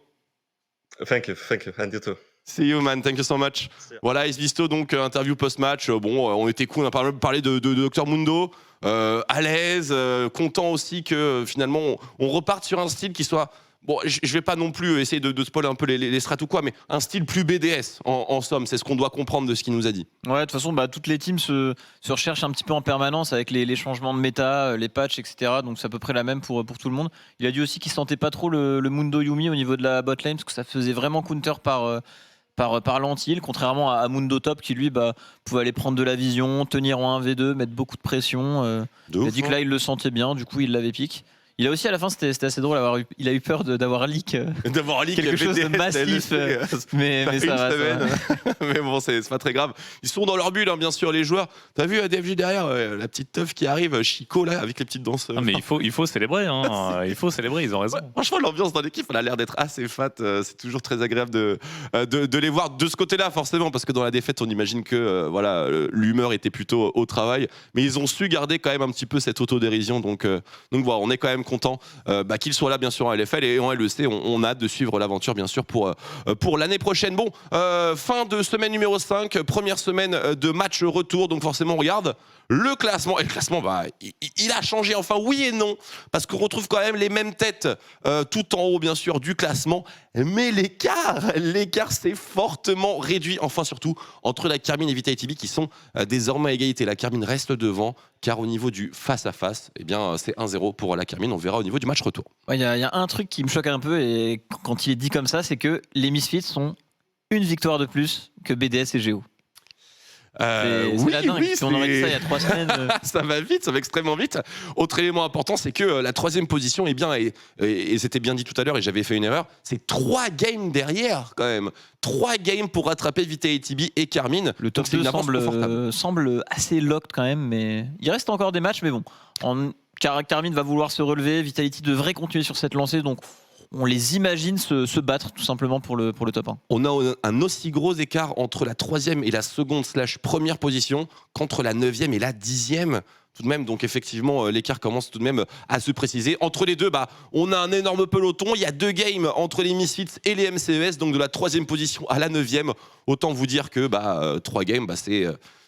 Speaker 6: Thank you, and you too.
Speaker 3: See you, man. Thank you so much. Voilà, Aizvisto, donc interview post-match. Bon, on était cool, on a parlé de Dr Mundo. À l'aise, content aussi que finalement on reparte sur un style qui soit... Bon, je vais pas non plus essayer de spoiler un peu les strats ou quoi, mais un style plus BDS, en somme. C'est ce qu'on doit comprendre de ce qu'il nous a dit. Ouais,
Speaker 4: de toute façon, toutes les teams se recherchent un petit peu en permanence avec les changements de méta, les patchs, etc. Donc c'est à peu près la même pour tout le monde. Il a dit aussi qu'il sentait pas trop le Mundo Yuumi au niveau de la botlane, parce que ça faisait vraiment counter par l'anti-heal, contrairement à Mundo Top qui lui pouvait aller prendre de la vision, tenir en 1v2, mettre beaucoup de pression. Il a dit que là il le sentait bien, du coup il l'avait pick. Il a aussi à la fin, c'était assez drôle, il a eu peur d'avoir leak quelque chose de massif, mais ça va.
Speaker 3: Mais bon, c'est pas très grave. Ils sont dans leur bulle, hein, bien sûr, les joueurs. T'as vu DFG derrière, la petite teuf qui arrive, Chico là, avec les petites danses.
Speaker 5: Non, mais il faut célébrer, hein. Il faut célébrer, ils ont raison.
Speaker 3: Ouais, franchement, l'ambiance dans l'équipe, elle a l'air d'être assez fat. C'est toujours très agréable de les voir de ce côté-là, forcément, parce que dans la défaite, on imagine que voilà, l'humeur était plutôt au travail. Mais ils ont su garder quand même un petit peu cette autodérision. Donc voilà, on est quand même content qu'il soit là bien sûr en LFL et en LEC. On a hâte de suivre l'aventure bien sûr pour l'année prochaine. Bon, fin de semaine numéro 5, première semaine de match retour, donc forcément on regarde le classement. Et le classement, il a changé, enfin oui et non, parce qu'on retrouve quand même les mêmes têtes tout en haut, bien sûr, du classement. Mais l'écart s'est fortement réduit, enfin surtout, entre la Karmine et Vitality qui sont désormais à égalité. La Karmine reste devant, car au niveau du face-à-face, eh bien, c'est 1-0 pour la Karmine. On verra au niveau du match retour.
Speaker 4: Il y a un truc qui me choque un peu, et quand il est dit comme ça, c'est que les Misfits sont une victoire de plus que BDS et Géo. C'est la dingue. Si on aurait dit ça il y a 3 semaines.
Speaker 3: Ça va vite, ça va extrêmement vite. Autre élément important, c'est que la 3e position, et c'était bien dit tout à l'heure, et j'avais fait une erreur, c'est 3 games derrière quand même. 3 games pour rattraper Vitality et Karmine.
Speaker 4: Le top 2 semble assez locked quand même, mais il reste encore des matchs, mais bon. Karmine va vouloir se relever, Vitality devrait continuer sur cette lancée, donc on les imagine se battre tout simplement pour le top 1.
Speaker 3: On a un aussi gros écart entre la 3e et la 2nd/première position qu'entre la 9e et la 10e. Tout de même, donc effectivement, l'écart commence tout de même à se préciser. Entre les deux, on a un énorme peloton. Il y a 2 games entre les Misfits et les MCES, donc de la 3e position à la 9e. Autant vous dire que 3 games,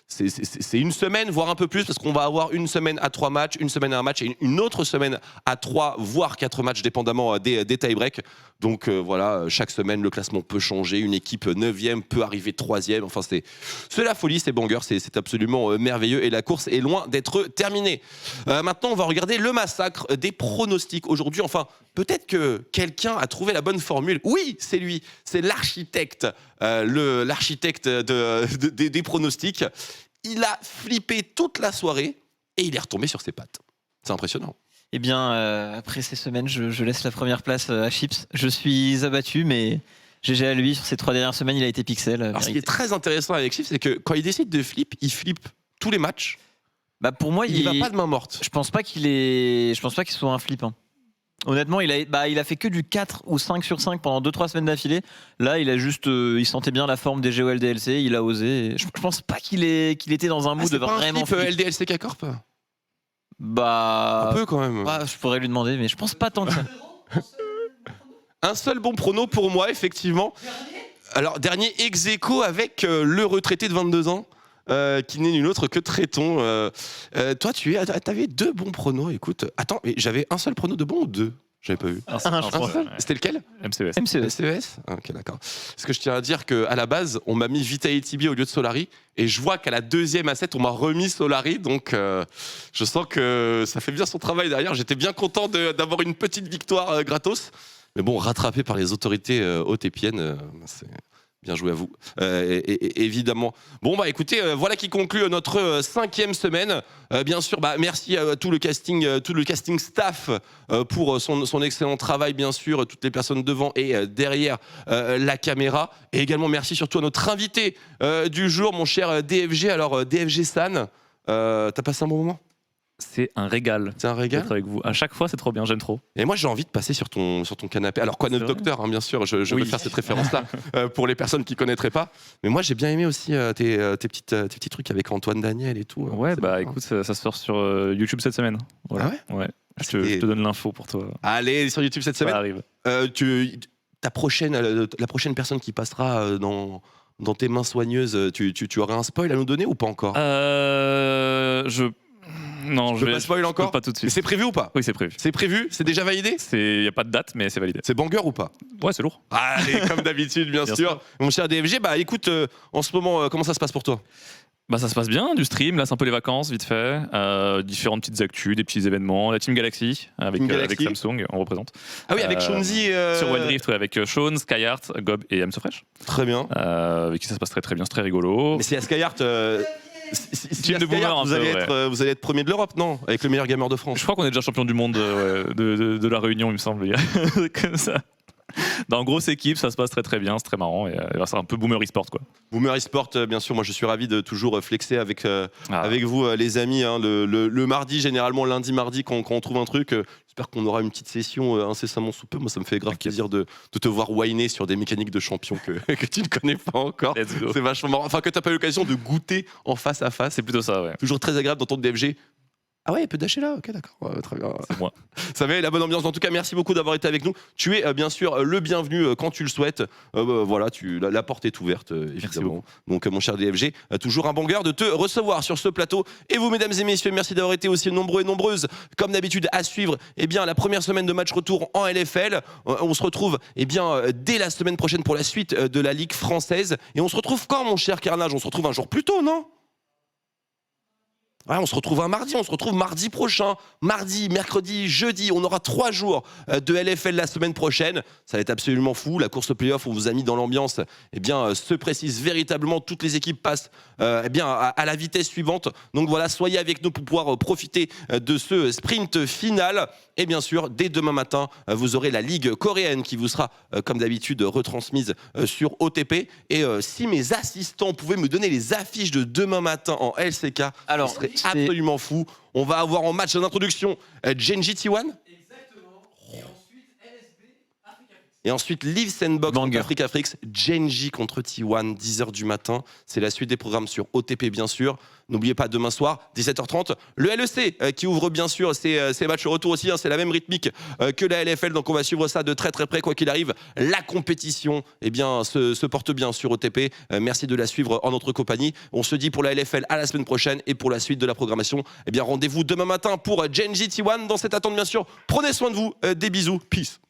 Speaker 3: c'est une semaine, voire un peu plus, parce qu'on va avoir une semaine à 3 matchs, une semaine à un match et une autre semaine à 3, voire 4 matchs, dépendamment des tie-breaks. Donc voilà, chaque semaine, le classement peut changer. Une équipe 9e peut arriver 3e. Enfin, c'est la folie, c'est banger, c'est absolument merveilleux. Et la course est loin d'être terminée. Maintenant, on va regarder le massacre des pronostics aujourd'hui. Enfin, peut-être que quelqu'un a trouvé la bonne formule. Oui, c'est lui, c'est l'architecte, l'architecte des pronostics. Il a flippé toute la soirée et il est retombé sur ses pattes. C'est impressionnant.
Speaker 4: Eh bien, après ces semaines, je laisse la première place à Chips. Je suis abattu, mais GG à lui. Sur ces 3 dernières semaines, il a été pixel.
Speaker 3: Alors, ce qui est très intéressant avec Chips, c'est que quand il décide de flip, il flippe tous les matchs.
Speaker 4: Pour moi,
Speaker 3: il va pas de main morte.
Speaker 4: Je pense pas qu'il soit un flip. Honnêtement, il a fait que du 4 ou 5 sur 5 pendant 2-3 semaines d'affilée. Là, il a juste, il sentait bien la forme des GOL DLC, il a osé. Je pense pas qu'il était dans un mood de vraiment
Speaker 3: flip. LDLC K-Corp
Speaker 4: un
Speaker 3: peu quand même.
Speaker 4: Je pourrais lui demander, mais je pense pas tant que ça.
Speaker 3: Un seul bon prono pour moi, effectivement. Alors, dernier ex-aequo avec le retraité de 22 ans. Qui n'est nul autre que Tréton. Toi, t'avais 2 bons pronos. Écoute, attends, mais j'avais un seul prono de bon ou 2 ? J'avais pas vu.
Speaker 4: Un seul.
Speaker 3: C'était lequel ?
Speaker 5: MCES.
Speaker 3: MCES ? Ok, d'accord. Parce que je tiens à dire qu'à la base, on m'a mis Vitality au lieu de Solari. Et je vois qu'à la 2e asset, on m'a remis Solari. Donc, je sens que ça fait bien son travail derrière. J'étais bien content d'avoir une petite victoire gratos. Mais bon, rattrapé par les autorités OTPiennes, c'est... Bien joué à vous, évidemment. Bon, écoutez, voilà qui conclut notre 5e semaine. Bien sûr, merci à tout le casting staff pour son excellent travail, bien sûr, toutes les personnes devant et derrière la caméra. Et également, merci surtout à notre invité du jour, mon cher DFG. Alors, DFG San, t'as passé un bon moment ?
Speaker 5: C'est un régal.
Speaker 3: C'est un régal
Speaker 5: d'être avec vous. À chaque fois, c'est trop bien, j'aime trop.
Speaker 3: Et moi, j'ai envie de passer sur ton canapé. Alors, quoi, notre docteur, bien sûr, je vais faire cette référence-là pour les personnes qui ne connaîtraient pas. Mais moi, j'ai bien aimé aussi tes petits trucs avec Antoine Daniel et tout.
Speaker 5: Ouais, écoute, ça sort sur YouTube cette semaine. Voilà.
Speaker 3: Ah ouais.
Speaker 5: Je te donne l'info pour toi.
Speaker 3: Allez, sur YouTube cette semaine.
Speaker 5: Ça arrive.
Speaker 3: La prochaine personne qui passera dans tes mains soigneuses, tu aurais un spoil à nous donner ou pas encore ?
Speaker 5: Non,
Speaker 3: je peux pas spoil encore.
Speaker 5: Pas tout de suite.
Speaker 3: Mais c'est prévu ou pas ?
Speaker 5: Oui, c'est prévu.
Speaker 3: C'est prévu ? C'est déjà validé ?
Speaker 5: Il n'y a pas de date, mais c'est validé.
Speaker 3: C'est banger ou pas ?
Speaker 5: Ouais, c'est lourd.
Speaker 3: Allez, comme d'habitude, bien sûr. Mon cher DFG, écoute, en ce moment, comment ça se passe pour toi ?
Speaker 5: Ça se passe bien, du stream, là c'est un peu les vacances, vite fait. Différentes petites actus, des petits événements. La Team Galaxy, avec Samsung, on représente.
Speaker 3: Ah oui, avec Shonzi.
Speaker 5: Sur Wild Rift, avec Sean, Skyheart, Gob et Amsofresh.
Speaker 3: Très bien.
Speaker 5: Avec qui ça se passe très très bien, c'est très rigolo.
Speaker 3: Mais c'est à Skyheart.
Speaker 5: Team de boomer,
Speaker 3: vous allez être premier de l'Europe, non ? Avec le meilleur gamer de France.
Speaker 5: Je crois qu'on est déjà champion du monde de la Réunion, il me semble. Comme ça. Dans grosse équipe, ça se passe très très bien, c'est très marrant. Et c'est un peu boomer e-sport quoi.
Speaker 3: Boomer e-sport, bien sûr. Moi, je suis ravi de toujours flexer avec vous, les amis. Le mardi, généralement lundi, mardi, quand on trouve un truc. J'espère qu'on aura une petite session incessamment sous peu. Moi, ça me fait grave plaisir de te voir whiner sur des mécaniques de champion que tu ne connais pas encore. C'est vachement marrant. Enfin, que tu n'as pas eu l'occasion de goûter en face à face.
Speaker 5: C'est plutôt ça, ouais.
Speaker 3: Toujours très agréable d'entendre DFG Ah ouais, il peut dasher là, ok, d'accord, très bien.
Speaker 5: C'est moi.
Speaker 3: Ça met la bonne ambiance. En tout cas, merci beaucoup d'avoir été avec nous. Tu es bien sûr le bienvenu quand tu le souhaites. Voilà, la porte est ouverte, évidemment. Donc, mon cher DFG, toujours un bon cœur de te recevoir sur ce plateau. Et vous, mesdames et messieurs, merci d'avoir été aussi nombreux et nombreuses, comme d'habitude, à suivre la première semaine de match retour en LFL. On se retrouve dès la semaine prochaine pour la suite de la Ligue française. Et on se retrouve quand, mon cher Carnage? On se retrouve un jour plus tôt, non? Ouais, on se retrouve un mardi, on se retrouve mardi prochain, mardi, mercredi, jeudi, on aura 3 jours de LFL la semaine prochaine, ça va être absolument fou, la course au play-off, on vous a mis dans l'ambiance, se précise véritablement, toutes les équipes passent à la vitesse suivante, donc voilà, soyez avec nous pour pouvoir profiter de ce sprint final, et bien sûr, dès demain matin, vous aurez la Ligue coréenne qui vous sera, comme d'habitude, retransmise sur OTP, et si mes assistants pouvaient me donner les affiches de demain matin en LCK, alors, ce serait absolument fou. On va avoir en match d'introduction Genji T1. Exactement. Et ensuite Live Sandbox contre Africa Frix. Genji contre T1, 10h du matin. C'est la suite des programmes sur OTP, bien sûr. N'oubliez pas, demain soir, 17h30, le LEC qui ouvre bien sûr ses matchs retour aussi. C'est la même rythmique que la LFL. Donc on va suivre ça de très très près, quoi qu'il arrive. La compétition se porte bien sur OTP. Merci de la suivre en notre compagnie. On se dit pour la LFL à la semaine prochaine. Et pour la suite de la programmation, rendez-vous demain matin pour Genji T1. Dans cette attente, bien sûr, prenez soin de vous. Des bisous. Peace.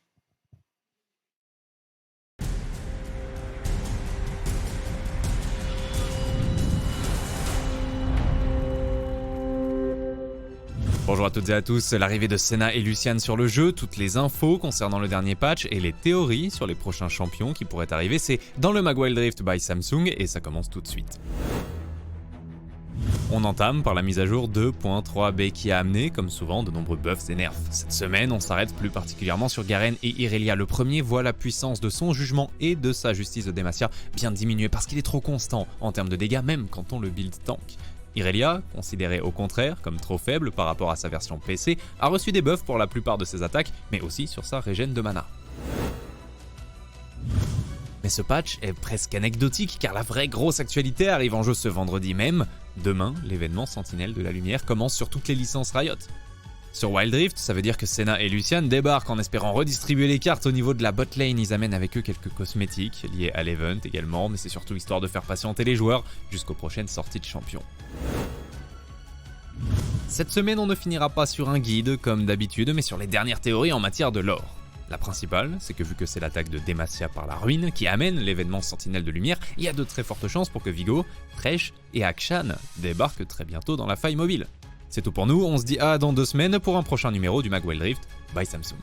Speaker 7: Bonjour à toutes et à tous, l'arrivée de Senna et Lucian sur le jeu, toutes les infos concernant le dernier patch et les théories sur les prochains champions qui pourraient arriver, c'est dans le Mag Wild Rift by Samsung et ça commence tout de suite. On entame par la mise à jour 2.3b qui a amené, comme souvent, de nombreux buffs et nerfs. Cette semaine, on s'arrête plus particulièrement sur Garen et Irelia. Le premier voit la puissance de son jugement et de sa justice de Demacia bien diminuer parce qu'il est trop constant en termes de dégâts, même quand on le build tank. Irelia, considéré au contraire comme trop faible par rapport à sa version PC, a reçu des buffs pour la plupart de ses attaques, mais aussi sur sa régène de mana. Mais ce patch est presque anecdotique car la vraie grosse actualité arrive en jeu ce vendredi même. Demain, l'événement Sentinelle de la Lumière commence sur toutes les licences Riot. Sur Wild Rift, ça veut dire que Senna et Lucian débarquent en espérant redistribuer les cartes au niveau de la bot lane. Ils amènent avec eux quelques cosmétiques liés à l'event également, mais c'est surtout histoire de faire patienter les joueurs jusqu'aux prochaines sorties de champions. Cette semaine, on ne finira pas sur un guide comme d'habitude, mais sur les dernières théories en matière de lore. La principale, c'est que vu que c'est l'attaque de Demacia par la ruine qui amène l'événement Sentinelle de Lumière, il y a de très fortes chances pour que Vigo, Thresh et Akshan débarquent très bientôt dans la faille mobile. C'est tout pour nous, on se dit à dans 2 semaines pour un prochain numéro du Mag Wild Rift by Samsung.